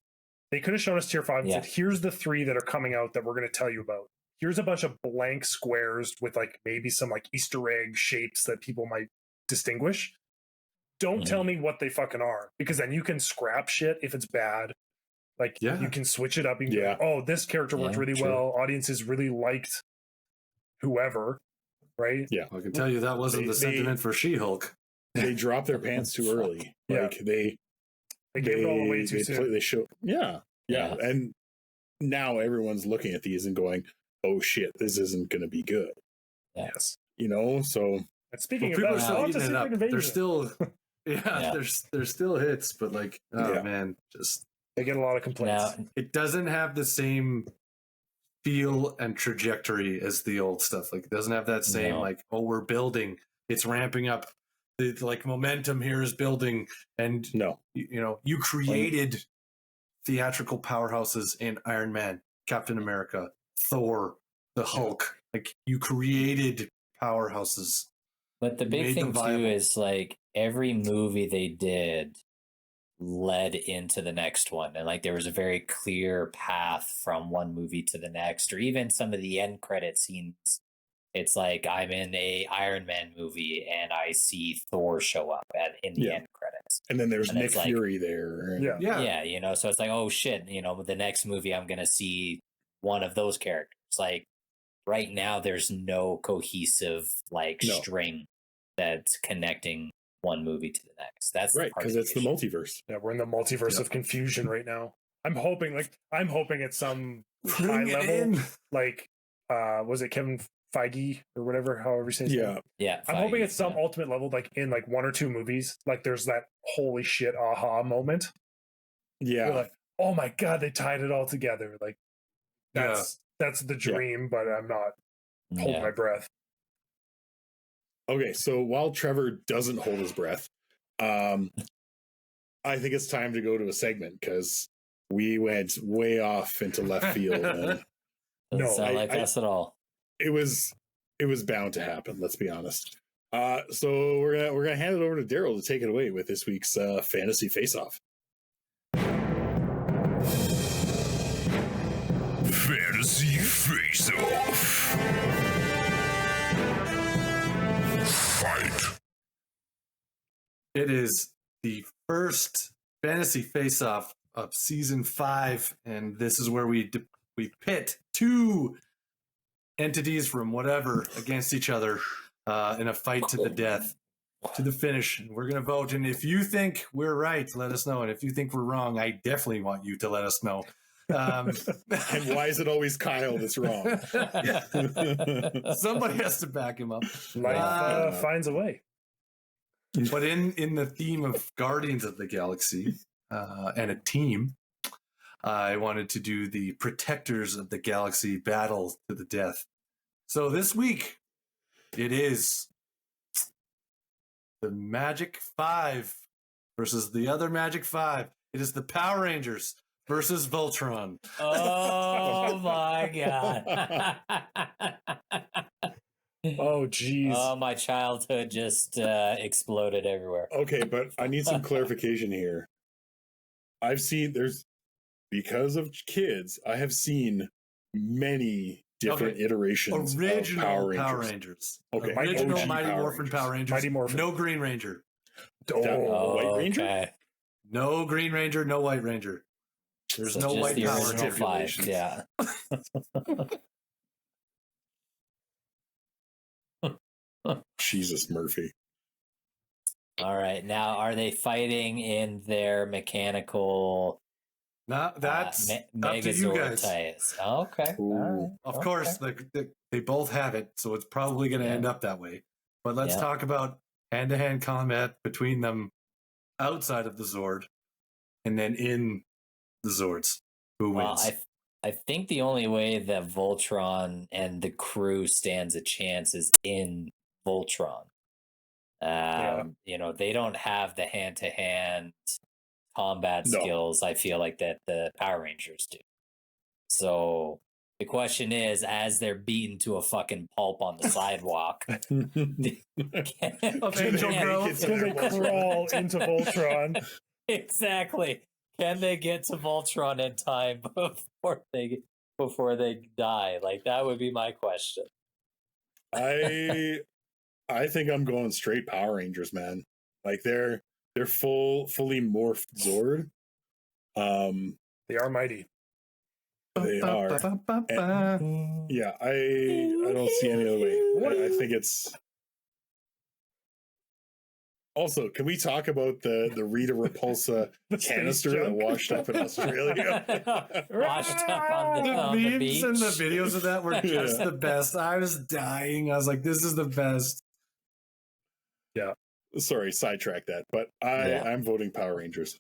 Speaker 2: They could have shown us tier 5 and said, here's the 3 that are coming out that we're going to tell you about. Here's a bunch of blank squares with like maybe some like Easter egg shapes that people might distinguish. Don't tell me what they fucking are, because then you can scrap shit if it's bad. Like, you can switch it up. You can be like, oh, this character worked really well. Audiences really liked whoever, right?
Speaker 1: Yeah.
Speaker 3: I can tell you that wasn't the sentiment for She-Hulk.
Speaker 1: They dropped their pants too early. Like, they
Speaker 2: gave it all away too soon.
Speaker 1: They show, yeah. And now everyone's looking at these and going, oh shit, this isn't going to be good.
Speaker 2: Yes.
Speaker 1: You know, so.
Speaker 2: And speaking of that,
Speaker 3: they're still, there's still hits, but like, man, just.
Speaker 2: They get a lot of complaints.
Speaker 3: Now, it doesn't have the same feel and trajectory as the old stuff. Like, it doesn't have that same, like, oh, we're building, it's ramping up. The like momentum here is building. And, you know, you created theatrical powerhouses in Iron Man, Captain America, Thor, the Hulk. Like, you created powerhouses.
Speaker 4: But the big thing too is like every movie they did led into the next one, and like there was a very clear path from one movie to the next, or even some of the end credit scenes. It's like I'm in a Iron Man movie and I see Thor show up in the end credits,
Speaker 1: and then there's Nick Fury there.
Speaker 4: Yeah, you know, so it's like, oh shit, you know, the next movie I'm gonna see one of those characters. Like right now, there's no cohesive string that's connecting one movie to the next. That's
Speaker 1: right, because it's the multiverse.
Speaker 2: Yeah, we're in the multiverse of confusion right now. I'm hoping at some high level, like, was it Kevin Feige or whatever, however you say his name?
Speaker 4: Yeah.
Speaker 2: I'm hoping at some ultimate level, like in like 1 or 2 movies, like there's that holy shit aha moment.
Speaker 1: Yeah.
Speaker 2: You're like, oh my god, they tied it all together. Like that's the dream, but I'm not holding my breath.
Speaker 1: Okay, so while Trevor doesn't hold his breath, I think it's time to go to a segment because we went way off into left field. And
Speaker 4: doesn't sound like us at all.
Speaker 1: It was bound to happen. Let's be honest. So we're gonna hand it over to Daryl to take it away with this week's fantasy face-off.
Speaker 5: Fantasy face-off. Fight.
Speaker 3: It is the first fantasy face-off of season 5, and this is where we pit 2 entities from whatever against each other in a fight to the death, to the finish. And we're gonna vote, and if you think we're right, let us know, and if you think we're wrong, I definitely want you to let us know.
Speaker 1: And why is it always Kyle that's wrong?
Speaker 3: Somebody has to back him up.
Speaker 2: Life finds a way.
Speaker 3: But in the theme of Guardians of the Galaxy and a team, I wanted to do the Protectors of the Galaxy battle to the death. So this week, it is the Magic 5 versus the other Magic 5. It is the Power Rangers versus Voltron.
Speaker 4: Oh my god.
Speaker 2: Oh geez.
Speaker 4: Oh, my childhood just exploded everywhere.
Speaker 1: Okay, but I need some clarification here. I've seen because of kids, I have seen many different iterations
Speaker 3: Original
Speaker 1: of
Speaker 3: Power Rangers.
Speaker 1: Okay,
Speaker 3: Original
Speaker 1: OG
Speaker 3: Mighty
Speaker 1: Power
Speaker 3: Morphin
Speaker 1: Rangers.
Speaker 3: Power Rangers.
Speaker 2: Mighty Morphin.
Speaker 3: No Green Ranger.
Speaker 1: White Ranger?
Speaker 4: Okay.
Speaker 3: No Green Ranger, no White Ranger. There's
Speaker 4: So
Speaker 3: no
Speaker 4: just
Speaker 3: White
Speaker 4: the
Speaker 3: Power
Speaker 4: original five.
Speaker 3: stipulations.
Speaker 4: Yeah.
Speaker 1: Jesus, Murphy.
Speaker 4: All right. Now, are they fighting in their mechanical
Speaker 3: Now that's up to you
Speaker 4: Megazord
Speaker 3: guys.
Speaker 4: types? Okay.
Speaker 1: Ooh.
Speaker 4: All right.
Speaker 3: Of
Speaker 4: Okay.
Speaker 3: course, they both have it, so it's probably going to end up that way. But let's talk about hand-to-hand combat between them outside of the Zord, and then in the Zords. Who
Speaker 4: Well,
Speaker 3: wins?
Speaker 4: I think the only way that Voltron and the crew stands a chance is in Voltron. You know, they don't have the hand-to-hand combat skills, I feel like, that the Power Rangers do. So the question is, as they're beaten to a fucking pulp on the sidewalk,
Speaker 3: Of Angel Grove.
Speaker 2: Can they crawl into Voltron?
Speaker 4: Exactly. Can they get to Voltron in time before they die? Like, that would be my question.
Speaker 1: I think I'm going straight Power Rangers, man. Like they're fully morphed Zord.
Speaker 2: They are mighty.
Speaker 1: They are. And, yeah, I don't see any other way. I think it's. Also, can we talk about the Rita Repulsa canister that washed up in Australia?
Speaker 4: Washed up on
Speaker 3: The
Speaker 4: the
Speaker 3: memes
Speaker 4: beach.
Speaker 3: and the videos of that were just the best. I was dying. I was like, this is the best.
Speaker 2: Yeah.
Speaker 1: Sorry, sidetrack that. But I'm voting Power Rangers.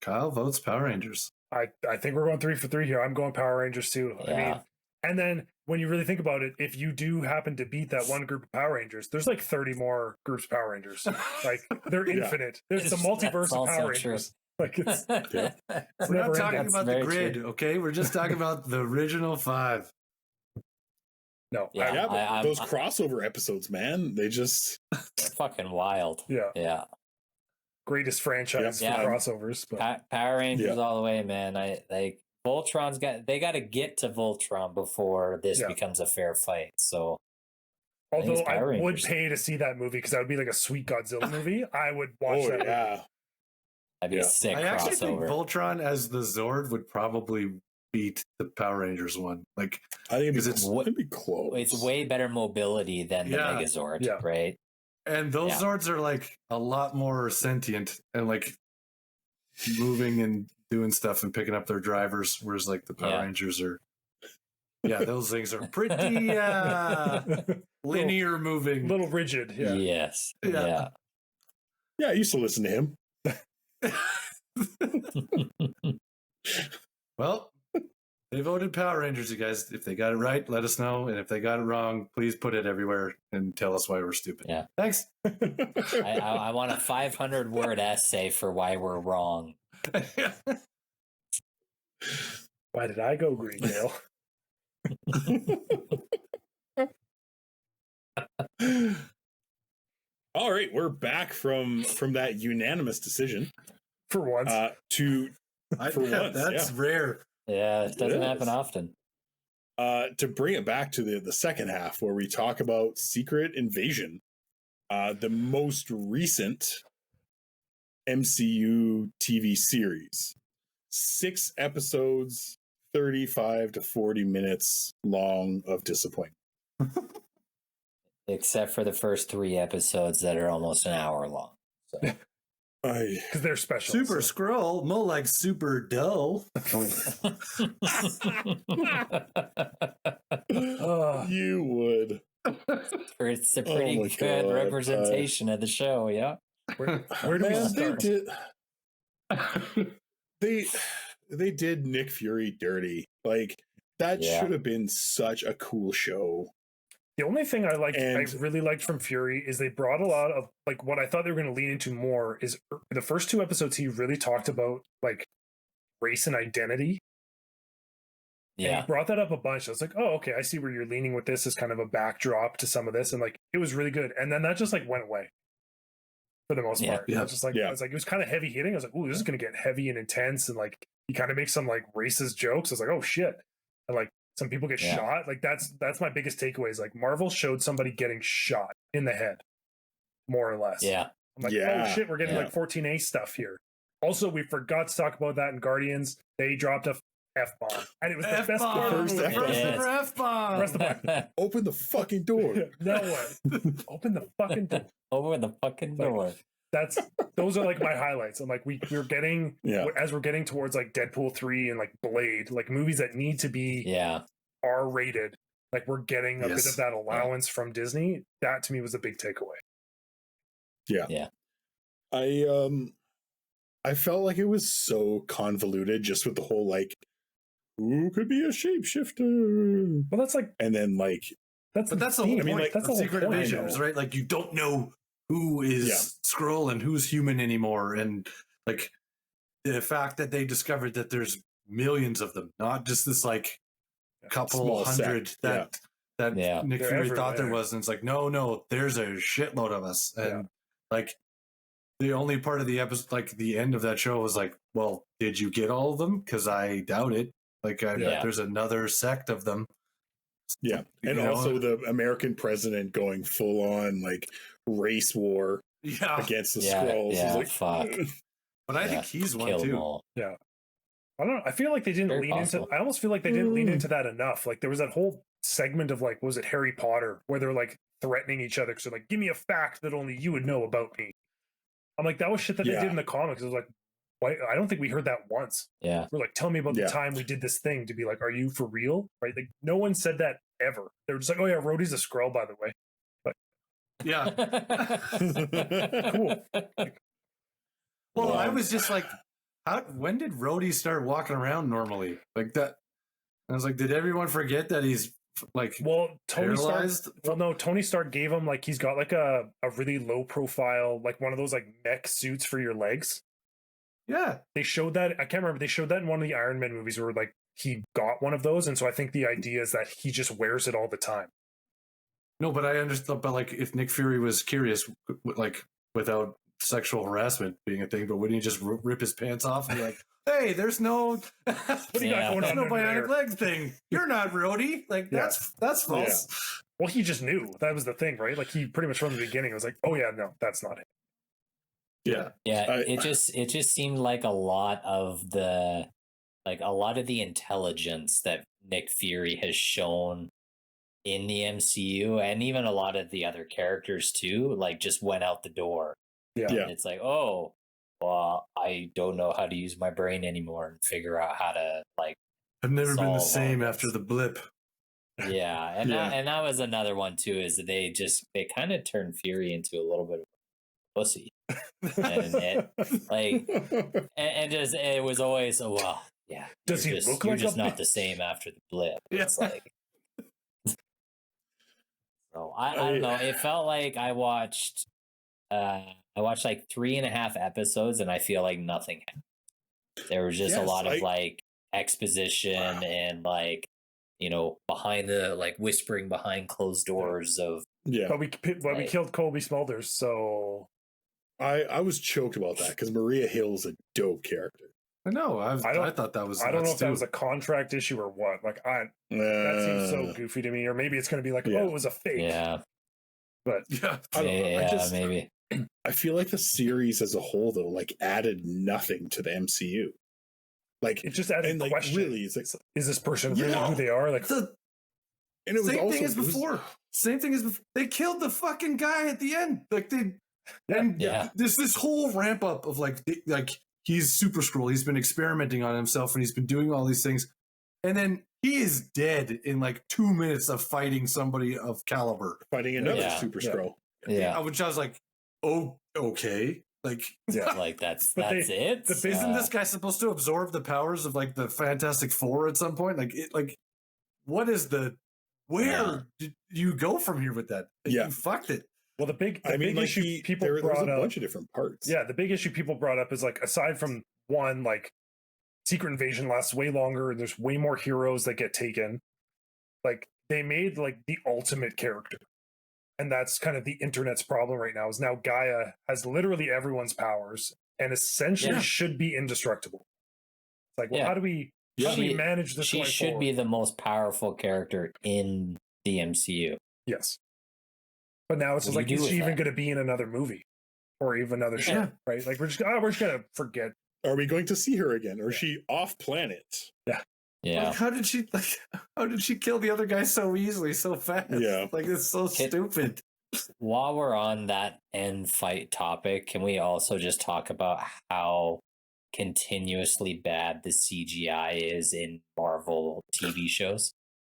Speaker 3: Kyle votes Power Rangers.
Speaker 2: I think we're going 3 for 3 here. I'm going Power Rangers too.
Speaker 4: Yeah.
Speaker 2: I mean, and then when you really think about it, if you do happen to beat that one group of Power Rangers, there's like 30 more groups of Power Rangers. Like they're infinite. There's the multiverse of Power Rangers. Like it's
Speaker 3: We're not
Speaker 2: never
Speaker 3: talking
Speaker 2: ending.
Speaker 3: about the
Speaker 4: very
Speaker 3: grid,
Speaker 4: true.
Speaker 3: okay? We're just talking about the original 5.
Speaker 2: No.
Speaker 4: Yeah,
Speaker 1: Yeah, but
Speaker 4: I'm
Speaker 1: those crossover episodes, man, they just
Speaker 4: fucking wild.
Speaker 2: Yeah.
Speaker 4: Yeah.
Speaker 2: Greatest franchise
Speaker 4: Yeah.
Speaker 2: for crossovers. But
Speaker 4: Power Rangers all the way, man. Voltron's got to get to Voltron before this becomes a fair fight. So
Speaker 2: although I
Speaker 4: Power
Speaker 2: would
Speaker 4: Rangers.
Speaker 2: pay to see that movie because that would be like a sweet Godzilla movie. I would watch that. Movie.
Speaker 1: yeah.
Speaker 4: that'd be a sick
Speaker 3: I actually think
Speaker 4: crossover.
Speaker 3: Voltron as the Zord would probably beat the Power Rangers one. Like,
Speaker 1: I think
Speaker 3: it'd
Speaker 1: be close.
Speaker 4: It's way better mobility than the Megazord, right?
Speaker 3: and those Zords are like a lot more sentient and like moving and doing stuff and picking up their drivers, whereas like the Power Rangers are. Yeah, those things are pretty linear moving.
Speaker 2: Little rigid. Yeah.
Speaker 4: Yes.
Speaker 3: Yeah.
Speaker 1: Yeah, I used to listen to him.
Speaker 3: Well, they voted Power Rangers, you guys. If they got it right, let us know. And if they got it wrong, please put it everywhere and tell us why we're stupid.
Speaker 4: Yeah.
Speaker 3: Thanks.
Speaker 4: I want a 500-word essay for why we're wrong.
Speaker 2: Why did I go Greendale?
Speaker 1: All right, we're back from that unanimous decision.
Speaker 2: For once.
Speaker 3: That's rare.
Speaker 4: Yeah, it doesn't happen often.
Speaker 1: To bring it back to the second half where we talk about Secret Invasion, the most recent MCU TV series. 6 episodes, 35 to 40 minutes long of disappointment.
Speaker 4: Except for the first 3 episodes that are almost an hour long. So.
Speaker 2: Because they're special.
Speaker 3: Super Skrull, more like super dull.
Speaker 1: You would.
Speaker 4: It's a pretty good representation of the show, yeah.
Speaker 2: Where do we start?
Speaker 1: They did Nick Fury dirty. Like that should have been such a cool show.
Speaker 2: The only thing I really liked from Fury is they brought a lot of like what I thought they were going to lean into more is the first 2 episodes he really talked about like race and identity.
Speaker 4: Yeah.
Speaker 2: And he brought that up a bunch. I was like, oh, okay, I see where you're leaning with this as kind of a backdrop to some of this. And like, it was really good. And then that just like went away for the most part.
Speaker 3: Yeah.
Speaker 2: I was just like, I was like, it was kind of heavy hitting. I was like, ooh, this is going to get heavy and intense. And like, he kind of makes some like racist jokes. I was like, oh shit. And like, some people get shot. Like that's my biggest takeaway is like Marvel showed somebody getting shot in the head, more or less.
Speaker 4: Yeah.
Speaker 2: I'm like, oh shit, we're getting like 14A stuff here. Also, we forgot to talk about that in Guardians. They dropped a F-bomb. And it was the best part.
Speaker 3: First F-bomb.
Speaker 2: Rest of the
Speaker 1: Open the fucking door.
Speaker 2: No way. Open the fucking door.
Speaker 4: Over the fucking door.
Speaker 2: Those are like my highlights. I'm like, we're getting as we're getting towards like Deadpool 3 and like Blade, like movies that need to be R-rated. Like we're getting a bit of that allowance from Disney. That to me was a big takeaway.
Speaker 1: Yeah. I felt like it was so convoluted just with the whole like who could be a shapeshifter?
Speaker 2: Well, that's like,
Speaker 1: and then like
Speaker 3: that's the whole point.
Speaker 2: Like, that's
Speaker 3: of Secret Invasions, right? Like you don't know who is Skrull and who's human anymore, and like the fact that they discovered that there's millions of them, not just this like couple
Speaker 1: small
Speaker 3: hundred
Speaker 1: set.
Speaker 3: that Nick
Speaker 2: They're
Speaker 3: Fury thought
Speaker 2: everywhere.
Speaker 3: there was, and it's like no, there's a shitload of us, and like the only part of the episode, like the end of that show, was like, well, did you get all of them? Because I doubt it. Like there's another sect of them.
Speaker 1: Yeah, and also the American president going full on like race war against the Skrulls.
Speaker 4: Yeah,
Speaker 1: like,
Speaker 4: fuck.
Speaker 3: But I think he's one too.
Speaker 2: Yeah. I don't know. I feel like they didn't lean into. I almost feel like they didn't lean into that enough. Like there was that whole segment of like, was it Harry Potter, where they're like threatening each other? So like, give me a fact that only you would know about me. I'm like, that was shit that they did in the comics. It was like, why? I don't think we heard that once.
Speaker 4: Yeah.
Speaker 2: We're like, tell me about the time we did this thing, to be like, are you for real? Right? Like, no one said that ever. They were just like, oh yeah, Rhodey's a Skrull, by the way. But
Speaker 3: yeah.
Speaker 2: Cool.
Speaker 3: Well, I was just like, when did Rhodey start walking around normally like that? I was like, did everyone forget that he's like
Speaker 2: Tony
Speaker 3: paralyzed?
Speaker 2: Tony Stark gave him like, he's got like a really low profile, like one of those like mech suits for your legs.
Speaker 3: Yeah.
Speaker 2: They showed that, I can't remember, they showed that in one of the Iron Man movies where like he got one of those, and so I think the idea is that he just wears it all the time.
Speaker 3: No, but I understand. But like, if Nick Fury was curious, like without sexual harassment being a thing, but wouldn't he just rip his pants off and be like, "Hey, there's no,
Speaker 2: What do you got going
Speaker 3: there's
Speaker 2: on
Speaker 3: no
Speaker 2: over
Speaker 3: bionic
Speaker 2: there?
Speaker 3: leg thing. You're not Rhodey. Like that's false."
Speaker 2: Well, he just knew. That was the thing, right? Like he pretty much from the beginning was like, "Oh yeah, no, that's not it."
Speaker 3: Yeah.
Speaker 4: It just seemed like a lot of the intelligence that Nick Fury has shown in the MCU, and even a lot of the other characters too, like just went out the door.
Speaker 2: Yeah.
Speaker 4: And it's like, oh, well, I don't know how to use my brain anymore and figure out how to like.
Speaker 3: I've never been the same after the blip.
Speaker 4: Yeah, and that was another one too. Is that they kind of turned Fury into a little bit of a pussy, and it was always
Speaker 2: Does he look
Speaker 4: you're
Speaker 2: like
Speaker 4: just
Speaker 2: a
Speaker 4: not the same after the blip?
Speaker 3: Yeah.
Speaker 4: It's like. So I don't know. It felt like I watched like 3.5 episodes, and I feel like nothing happened. There was just a lot of like exposition and like, you know, behind the like whispering behind closed doors of
Speaker 2: But we killed Colby Smulders, so
Speaker 1: I was choked about that because Maria Hill's a dope character.
Speaker 3: I know. I thought that was.
Speaker 2: I don't know if that was a contract issue or what. Like that seems so goofy to me. Or maybe it's going to be like, oh, it was a fake.
Speaker 4: Yeah.
Speaker 2: But
Speaker 4: maybe.
Speaker 1: I feel like the series as a whole, though, like added nothing to the MCU. Like
Speaker 2: it just added
Speaker 1: like,
Speaker 2: question.
Speaker 1: really, it's like,
Speaker 2: is this person really who they are? Like
Speaker 1: and it was
Speaker 3: same thing as before. Same thing as before. They killed the fucking guy at the end. Like there's this whole ramp up of like he's Super Skrull. He's been experimenting on himself, and he's been doing all these things, and then he is dead in like 2 minutes of fighting somebody of caliber,
Speaker 1: fighting another Super Skrull.
Speaker 3: Yeah, which I was like, oh, okay. Like,
Speaker 4: like that's it.
Speaker 3: Isn't this guy supposed to absorb the powers of like the Fantastic Four at some point? What is where did you go from here with that? You fucked it.
Speaker 2: Well, the big issue people brought up,
Speaker 1: there's a bunch of different parts.
Speaker 2: Yeah, the big issue people brought up is like, aside from one, like Secret Invasion lasts way longer. There's way more heroes that get taken. Like they made like the ultimate character. And that's kind of the internet's problem right now is now Gaia has literally everyone's powers and essentially should be indestructible. It's like, well, how do we manage this?
Speaker 4: She should be the most powerful character in the MCU.
Speaker 2: Yes. But now it's just like, is she even going to be in another movie or even another show? Right? Like we're just going to forget.
Speaker 1: Are we going to see her again? Or is she off planet?
Speaker 2: Yeah.
Speaker 4: Yeah.
Speaker 3: Like, how did she kill the other guy so easily, so fast?
Speaker 1: Yeah.
Speaker 3: Like it's so stupid.
Speaker 4: While we're on that end fight topic, can we also just talk about how continuously bad the CGI is in Marvel TV shows?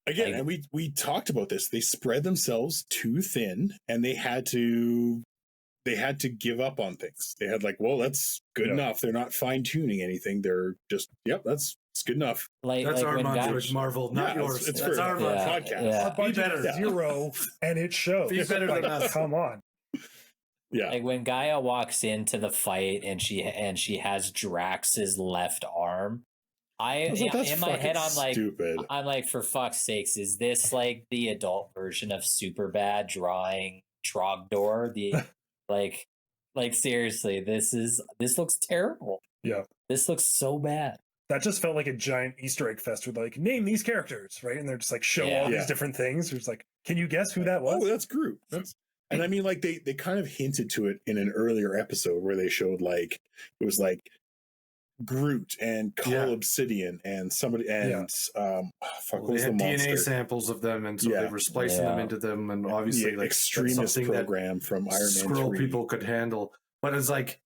Speaker 1: Again, and we talked about this. They spread themselves too thin, and they had to give up on things. They had like, well, that's good enough. They're not fine tuning anything. They're just, it's good enough.
Speaker 3: That's our mantra, Marvel, not yours.
Speaker 1: It's
Speaker 3: that's
Speaker 1: for
Speaker 3: our
Speaker 1: podcast.
Speaker 3: Yeah.
Speaker 2: Our budget is zero, and it shows.
Speaker 3: Be better than us.
Speaker 2: Come on.
Speaker 1: Yeah.
Speaker 4: Like when Gaia walks into the fight and she has Drax's left arm. In my head, I'm like,
Speaker 1: stupid.
Speaker 4: I'm like, for fuck's sakes, is this like the adult version of Superbad drawing Trogdor? The like seriously, this looks terrible.
Speaker 2: Yeah,
Speaker 4: this looks so bad.
Speaker 2: That just felt like a giant Easter egg fest with like, name these characters, right? And they're just like show all these different things. It's like, can you guess who that was?
Speaker 1: Oh, that's Groot. And I mean, like they kind of hinted to it in an earlier episode where they showed like it was like Groot and Call Obsidian and somebody and what was the monster?
Speaker 3: DNA samples of them, and so they were splicing them into them, and obviously like
Speaker 1: extremist program from Iron Man
Speaker 3: Skrull
Speaker 1: 3.
Speaker 3: people could handle. But it's like,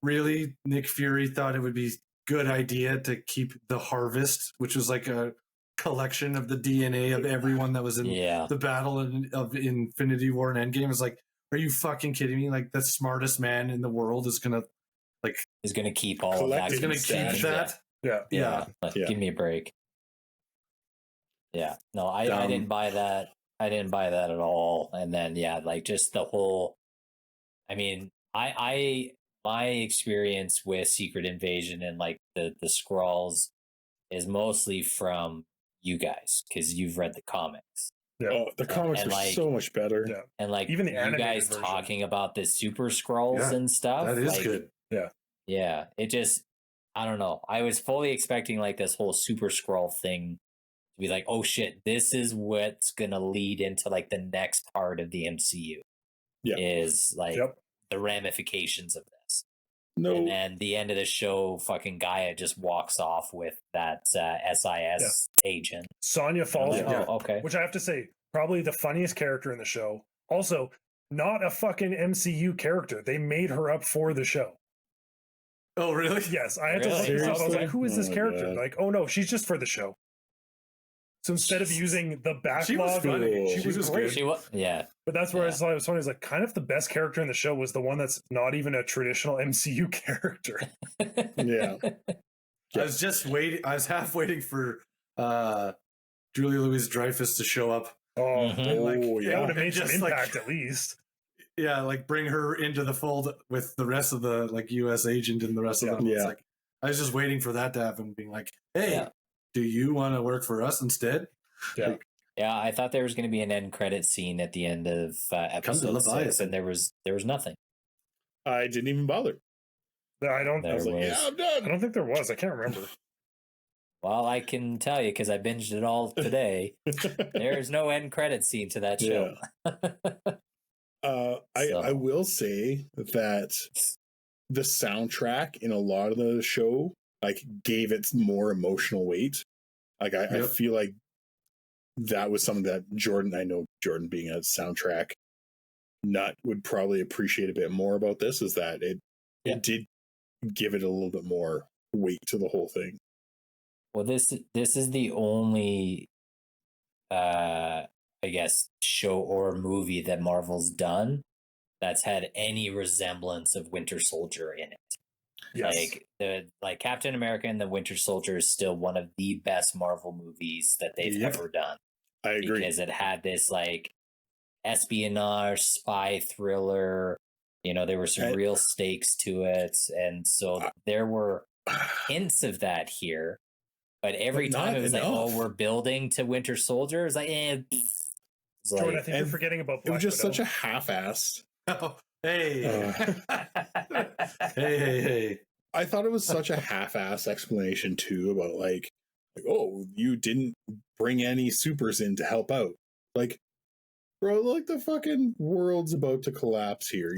Speaker 3: really, Nick Fury thought it would be good idea to keep the Harvest, which was like a collection of the DNA of everyone that was in the battle of Infinity War and Endgame. Is like, are you fucking kidding me? Like, the smartest man in the world is gonna
Speaker 4: keep all of that.
Speaker 3: He's gonna keep that.
Speaker 4: Yeah. Give me a break. Yeah. No, I didn't buy that. I didn't buy that at all. And then like just the whole. I mean, my experience with Secret Invasion and like the Skrulls is mostly from you guys because you've read the comics.
Speaker 1: Yeah, the comics are like, so much better.
Speaker 2: Yeah.
Speaker 4: And like
Speaker 2: even the
Speaker 4: you guys
Speaker 2: version.
Speaker 4: Talking about the Super Skrulls and stuff.
Speaker 3: That is
Speaker 4: like,
Speaker 3: good.
Speaker 2: Yeah.
Speaker 4: Yeah. It just, I don't know. I was fully expecting like this whole Super Skrull thing to be like, oh shit, this is what's gonna lead into like the next part of the MCU.
Speaker 1: Yeah.
Speaker 4: Is like the ramifications of this.
Speaker 1: No.
Speaker 4: And then the end of the show, fucking Gaia just walks off with that SIS agent.
Speaker 2: Sonya falls.
Speaker 4: Okay.
Speaker 2: Which I have to say, probably the funniest character in the show. Also, not a fucking MCU character. They made her up for the show.
Speaker 3: Oh, really?
Speaker 2: Yes. I had to look this up. I was like, who is this character?
Speaker 1: God.
Speaker 2: Like, oh no, she's just for the show. So instead of using the backlog,
Speaker 3: she was funny.
Speaker 2: She was great.
Speaker 4: She was,
Speaker 2: But that's where I thought it was funny. It's like kind of the best character in the show was the one that's not even a traditional MCU character.
Speaker 1: Yeah.
Speaker 3: I was just waiting. I was half waiting for Julia Louis-Dreyfus to show up.
Speaker 2: Oh,
Speaker 3: and like,
Speaker 2: that would have made some
Speaker 3: just,
Speaker 2: impact at least.
Speaker 3: Yeah, like bring her into the fold with the rest of the like U.S. agent and the rest of them. It's like I was just waiting for that to happen, being like, "Hey, do you want to work for us instead?"
Speaker 2: Yeah.
Speaker 4: Yeah, I thought there was going to be an end credit scene at the end of episode 6, and there was nothing.
Speaker 1: I didn't even bother.
Speaker 2: I don't.
Speaker 1: I was like, I'm done.
Speaker 2: I don't think there was. I can't remember.
Speaker 4: Well, I can tell you because I binged it all today. There is no end credit scene to that show.
Speaker 1: I will say that the soundtrack in a lot of the show like gave it more emotional weight. Like I feel like that was something that Jordan, I know Jordan being a soundtrack nut would probably appreciate a bit more about this, is that it did give it a little bit more weight to the whole thing.
Speaker 4: Well, this is the only I guess show or movie that Marvel's done that's had any resemblance of Winter Soldier in it.
Speaker 2: Yes.
Speaker 4: Like Captain America and the Winter Soldier is still one of the best Marvel movies that they've ever done.
Speaker 1: I agree.
Speaker 4: Because it had this like espionage, spy thriller, there were some real stakes to it. And so there were hints of that here, but every time it was like, oh, we're building to Winter Soldier. It's like,
Speaker 2: Jordan, I think you're forgetting about Black
Speaker 1: It was just
Speaker 2: Widow.
Speaker 1: such a half-assed.
Speaker 3: Oh, hey. Hey.
Speaker 1: I thought it was such a half-ass explanation too about like, oh, you didn't bring any supers in to help out. Like, bro, like the fucking world's about to collapse here.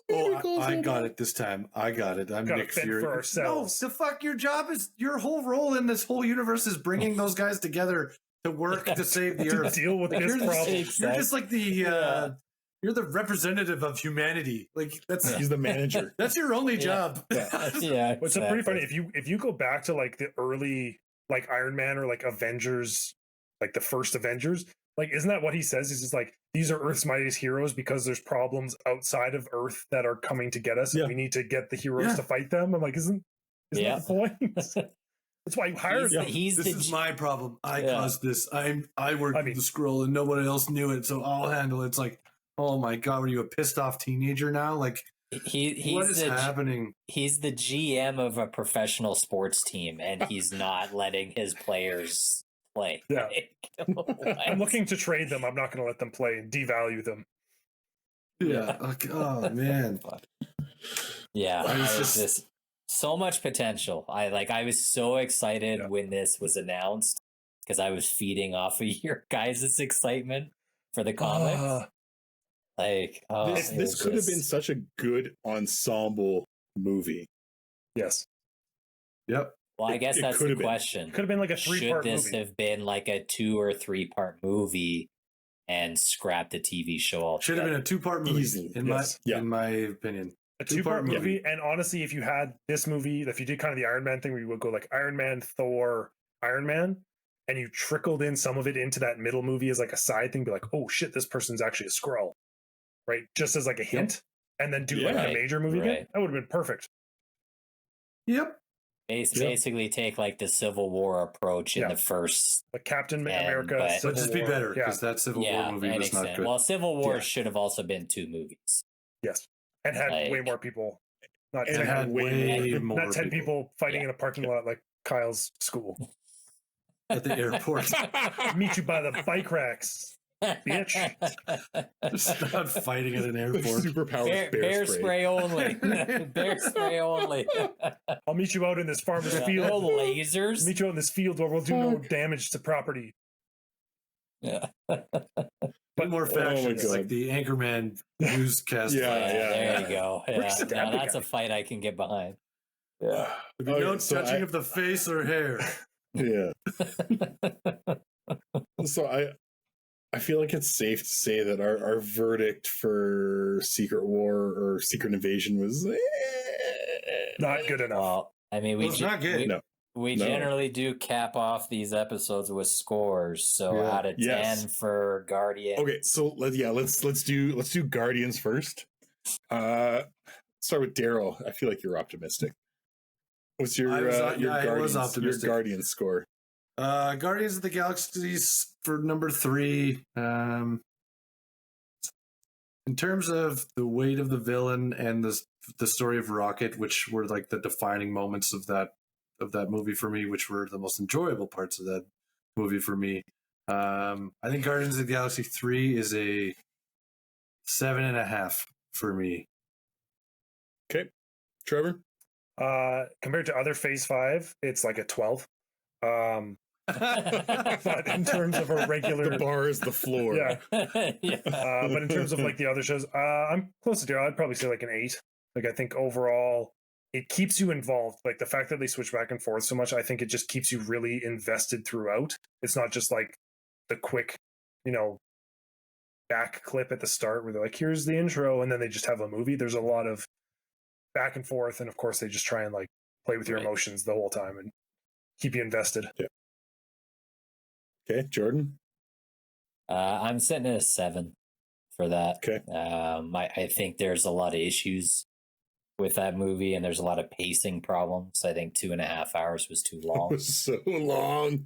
Speaker 3: I got it this time. I got it. I'm Nick Fury.
Speaker 2: For ourselves.
Speaker 3: No, the fuck, your whole role in this whole universe is bringing those guys together to work to save the Earth.
Speaker 2: Deal with this problem.
Speaker 3: You're just like the you're the representative of humanity. Like
Speaker 1: he's the manager.
Speaker 3: That's your only job.
Speaker 4: Yeah.
Speaker 2: It's pretty funny if you go back to like the early like Iron Man or like Avengers, like the first Avengers. Like, isn't that what he says? He's just like, these are Earth's mightiest heroes because there's problems outside of Earth that are coming to get us, and we need to get the heroes to fight them. I'm like, isn't that the point? That's why you hired him.
Speaker 3: This is my problem. I caused this. I worked with the Skrull and nobody else knew it, so I'll handle it. It's like, oh my god, are you a pissed off teenager now? Like, what is happening?
Speaker 4: He's the GM of a professional sports team, and he's not letting his players play.
Speaker 2: Yeah. I'm looking to trade them. I'm not going to let them play and devalue them.
Speaker 3: Yeah. Oh man.
Speaker 4: Yeah. Just so much potential. I was so excited when this was announced because I was feeding off of your guys' excitement for the comics.
Speaker 1: This could have been such a good ensemble movie.
Speaker 2: Yes.
Speaker 3: Yep.
Speaker 4: Well, I guess that's the question.
Speaker 2: Could have been like a 3-part movie.
Speaker 4: Should this have been like a 2 or 3-part movie and scrap the TV show altogether?
Speaker 3: Should have been a 2-part movie,
Speaker 1: easily.
Speaker 3: In my opinion.
Speaker 2: A 2-part movie. And honestly, if you had this movie, if you did kind of the Iron Man thing where you would go like Iron Man, Thor, Iron Man, and you trickled in some of it into that middle movie as like a side thing, be like, oh shit, this person's actually a Skrull. Right? Just as like a hint. And then do like a major movie again. That would have been perfect.
Speaker 3: Yep.
Speaker 4: Basically take like the Civil War approach in the first,
Speaker 2: like Captain America.
Speaker 3: But just be better because that Civil War movie was not good.
Speaker 4: Well, Civil War should have also been 2 movies.
Speaker 2: Yes, and had way more people. Not 10 people fighting in a parking lot like Kyle's school
Speaker 3: at the airport.
Speaker 2: Meet you by the bike racks. Bitch.
Speaker 3: Just not fighting at an airport.
Speaker 1: Superpowers
Speaker 4: bear spray only. Bear spray only.
Speaker 2: I'll meet you out in this farmer's field.
Speaker 4: No lasers.
Speaker 2: Meet you out in this field where we'll do no damage to property.
Speaker 4: Yeah.
Speaker 3: But more factions, like the Anchorman newscast.
Speaker 4: There you go. Yeah. Now that's a fight I can get behind.
Speaker 3: Yeah. No touching of the face or hair.
Speaker 1: Yeah. So I feel like it's safe to say that our verdict for Secret War or Secret Invasion was
Speaker 2: not good enough.
Speaker 4: Well, I mean,
Speaker 3: it's not good.
Speaker 4: We generally do cap off these episodes with scores. So out of 10 for Guardians.
Speaker 1: Okay, so let's do Guardians first. Start with Daryl. I feel like you're optimistic. What's your Guardians score?
Speaker 3: Guardians of the Galaxy for number 3. In terms of the weight of the villain and the story of Rocket, which were like the defining moments of that movie for me, which were the most enjoyable parts of that movie for me. I think Guardians of the Galaxy 3 is a 7.5 for me.
Speaker 1: Okay, Trevor.
Speaker 2: Compared to other Phase 5, it's like a 12. But in terms of a regular,
Speaker 1: the bar is the floor.
Speaker 2: But in terms of like the other shows, I'm close to Daryl. I'd probably say like an 8. Like I think overall, it keeps you involved. Like the fact that they switch back and forth so much, I think it just keeps you really invested throughout. It's not just like the quick, back clip at the start where they're like, "Here's the intro," and then they just have a movie. There's a lot of back and forth, and of course, they just try and like play with your emotions the whole time and keep you invested.
Speaker 1: Yeah. Okay, Jordan.
Speaker 4: I'm sitting at a 7 for that.
Speaker 1: Okay.
Speaker 4: I think there's a lot of issues with that movie, and there's a lot of pacing problems. I think 2.5 hours was too long.
Speaker 1: It was so long.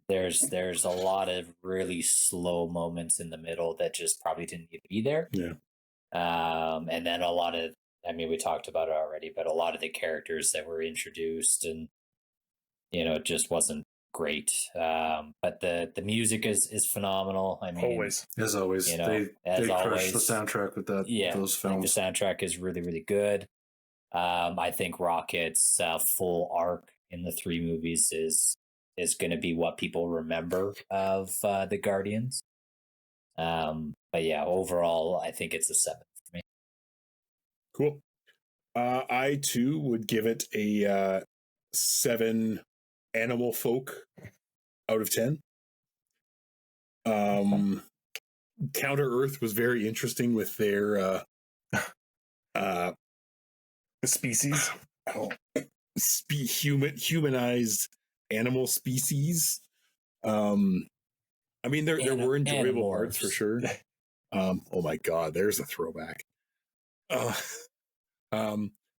Speaker 4: There's a lot of really slow moments in the middle that just probably didn't need to be there.
Speaker 1: Yeah.
Speaker 4: And then a lot of I mean, we talked about it already, but a lot of the characters that were introduced, and it just wasn't great. But the music is phenomenal. I mean,
Speaker 2: Always.
Speaker 3: As always, they crushed the soundtrack with that.
Speaker 4: Yeah,
Speaker 3: those films.
Speaker 4: The soundtrack is really, really good. I think Rocket's full arc in the 3 movies is going to be what people remember of the Guardians. But yeah, overall, I think it's a 7 for me.
Speaker 1: Cool. I too would give it a 7 animal folk out of 10. Counter Earth was very interesting with their
Speaker 2: the species.
Speaker 1: Humanized animal species. I mean, there were enjoyable parts for sure. Oh my god, there's a throwback. But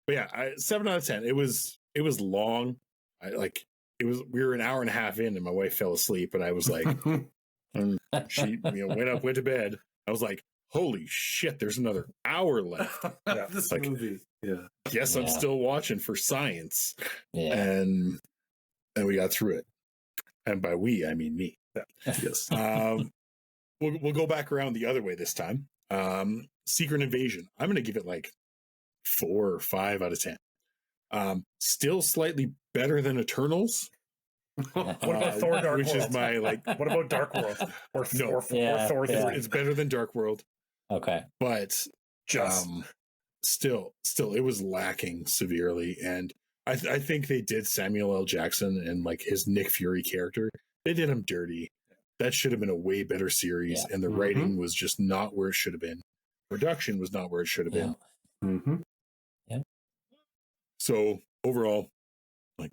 Speaker 1: yeah, 7 out of 10. It was long. We were an hour and a half in, and my wife fell asleep, and I was like, she went to bed. I was like, holy shit, there's another hour left.
Speaker 3: Yeah. This movie. Yeah.
Speaker 1: Guess I'm still watching for science.
Speaker 4: Yeah.
Speaker 1: And we got through it. And by we, I mean me.
Speaker 3: Yeah. Yes.
Speaker 1: We'll go back around the other way this time. Secret Invasion. I'm going to give it like 4 or 5 out of 10. Still slightly better than Eternals.
Speaker 2: What about Thor Dark
Speaker 1: which
Speaker 2: World?
Speaker 1: Is my like.
Speaker 2: What about Dark World? Or Thor?
Speaker 1: It's better than Dark World.
Speaker 4: Okay,
Speaker 1: but
Speaker 2: just
Speaker 1: still, it was lacking severely, and I think they did Samuel L. Jackson and like his Nick Fury character. They did him dirty. That should have been a way better series, and the writing was just not where it should have been. Production was not where it should have been.
Speaker 3: Mm-hmm.
Speaker 4: Yeah.
Speaker 1: So overall, like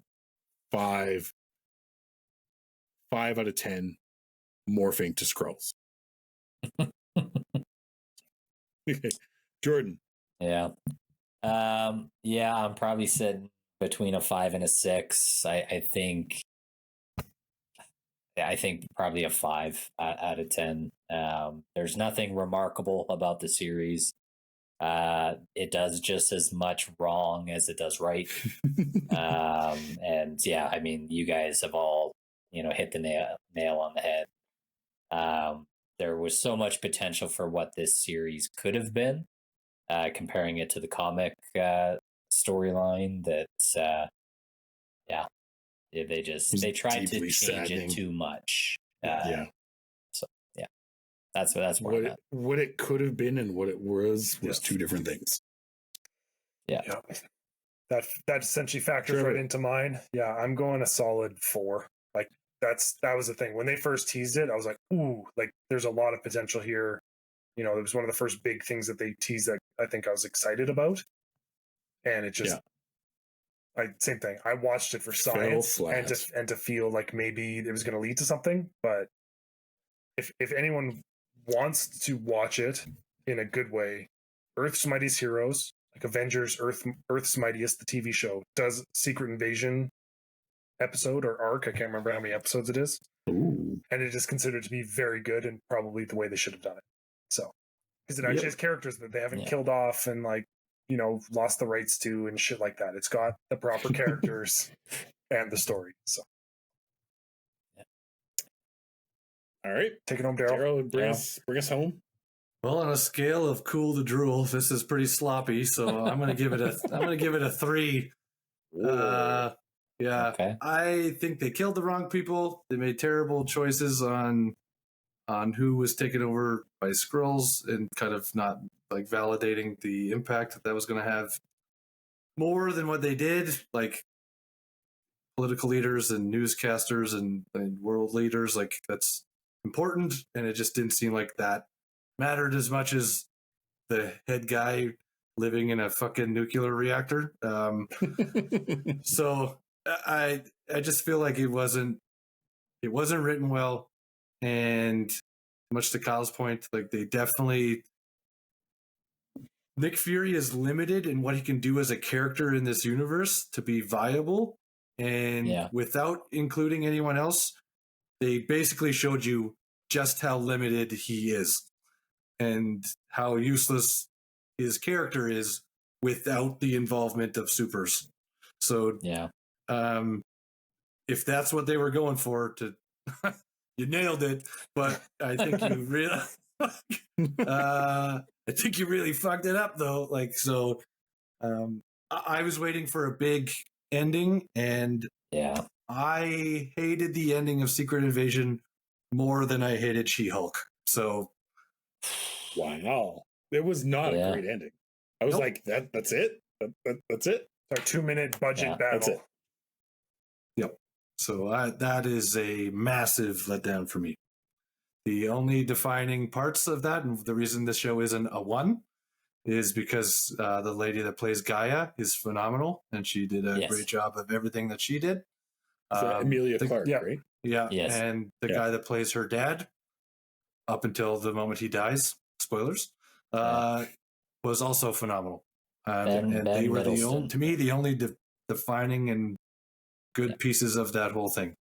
Speaker 1: 5 out of 10 morphing to Skrulls. Jordan.
Speaker 4: Yeah. I'm probably sitting between a 5 and a 6. I think probably a 5 out of 10. There's nothing remarkable about the series. It does just as much wrong as it does right. And yeah, I mean, you guys have all, hit the nail on the head. There was so much potential for what this series could have been, comparing it to the comic storyline that, they tried to change it too much. So yeah, that's where
Speaker 1: what it could have been and what it was two different things.
Speaker 4: Yeah.
Speaker 2: That essentially factors right into mine. Yeah, I'm going a solid 4. Like that was the thing. When they first teased it, I was like, ooh, like there's a lot of potential here. It was one of the first big things that they teased that I think I was excited about. And it just same thing. I watched it for science and to feel like maybe it was going to lead to something. But if anyone wants to watch it in a good way, Earth's Mightiest Heroes, like Avengers, Earth's Mightiest, the TV show, does Secret Invasion episode or arc. I can't remember how many episodes it is.
Speaker 1: Ooh.
Speaker 2: And it is considered to be very good and probably the way they should have done it. So, because it actually has characters that they haven't killed off and lost the rights to and shit like that. It's got the proper characters and the story. So,
Speaker 1: all right,
Speaker 2: take it home, Daryl.
Speaker 1: Bring us home.
Speaker 3: Well, on a scale of cool to drool, this is pretty sloppy. So I'm gonna give it a 3. Yeah, okay. I think they killed the wrong people. They made terrible choices on who was taken over by Skrulls and kind of not like validating the impact that was going to have more than what they did. Like political leaders and newscasters and world leaders, like that's important. And it just didn't seem like that mattered as much as the head guy living in a fucking nuclear reactor. So I just feel like it wasn't written well, and much to Kyle's point, like they definitely Nick Fury is limited in what he can do as a character in this universe to be viable, and without including anyone else, they basically showed you just how limited he is and how useless his character is without the involvement of supers. So if that's what they were going for, you nailed it. But I think you really, I think you really fucked it up though. Like, so I was waiting for a big ending, and I hated the ending of Secret Invasion more than I hated She-Hulk. So,
Speaker 1: wow, it was not a great ending. I was like, that's it. That's it.
Speaker 2: Our 2-minute budget battle.
Speaker 1: That's it.
Speaker 3: Yep. So that is a massive letdown for me. The only defining parts of that, and the reason this show isn't a 1, is because the lady that plays Gaia is phenomenal, and she did a great job of everything that she did.
Speaker 1: Emilia Clarke, right?
Speaker 3: Yeah. Yes. And the guy that plays her dad, up until the moment he dies, spoilers, was also phenomenal. And they were to me, the only defining and good pieces of that whole thing.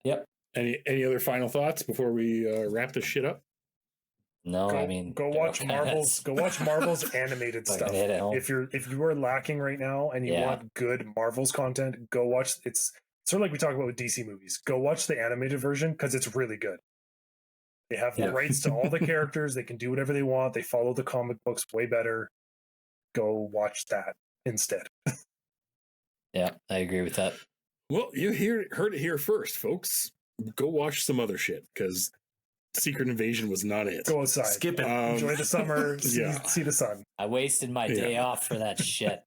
Speaker 4: Yep.
Speaker 1: Any other final thoughts before we wrap this shit up?
Speaker 4: No,
Speaker 2: go watch Marvel's. Go watch Marvel's animated stuff. If you are lacking right now and you want good Marvel's content, go watch. It's sort of like we talk about with DC movies. Go watch the animated version because it's really good. They have the rights to all the characters. They can do whatever they want. They follow the comic books way better. Go watch that instead.
Speaker 4: Yeah, I agree with that.
Speaker 1: Well, you heard it here first, folks. Go watch some other shit because Secret Invasion was not it.
Speaker 2: Go outside.
Speaker 3: Skip it.
Speaker 2: Enjoy the summer. See the sun.
Speaker 4: I wasted my day off for that shit.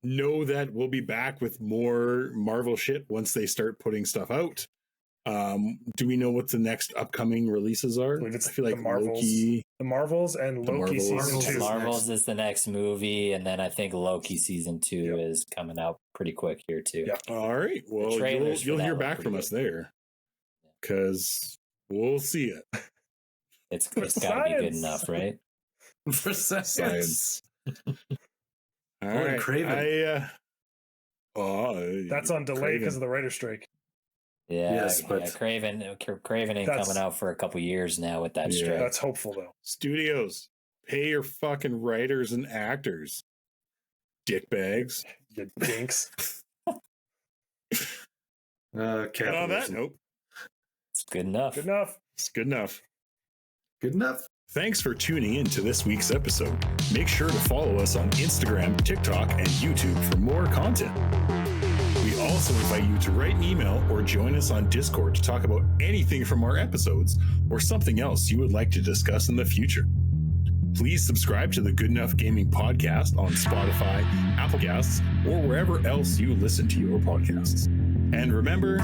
Speaker 1: Know that we'll be back with more Marvel shit once they start putting stuff out. Do we know what the next upcoming releases are? I feel like
Speaker 2: the Marvels and Loki season 2.
Speaker 4: Marvels is the next movie, and then I think Loki season 2 is coming out pretty quick here too.
Speaker 1: Yep. All right. Well, you'll hear back from us there because we'll see it.
Speaker 4: It's got to be good enough, right?
Speaker 3: For science.
Speaker 1: All right.
Speaker 3: Craven.
Speaker 2: That's on delay because of the writer's strike.
Speaker 4: Yeah, Craven ain't coming out for a couple years now with that strike.
Speaker 2: That's hopeful though.
Speaker 1: Studios, pay your fucking writers and actors, dickbags.
Speaker 2: You dinks.
Speaker 1: And on that note,
Speaker 4: it's good enough.
Speaker 2: Good enough.
Speaker 1: It's good enough.
Speaker 3: Good enough.
Speaker 1: Thanks for tuning in to this week's episode. Make sure to follow us on Instagram, TikTok, and YouTube for more content. We also invite you to write an email or join us on Discord to talk about anything from our episodes or something else you would like to discuss in the future. Please subscribe to the Good Enough Gaming Podcast on Spotify, Apple Podcasts, or wherever else you listen to your podcasts. And remember,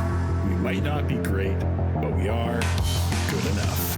Speaker 1: we might not be great, but we are good enough.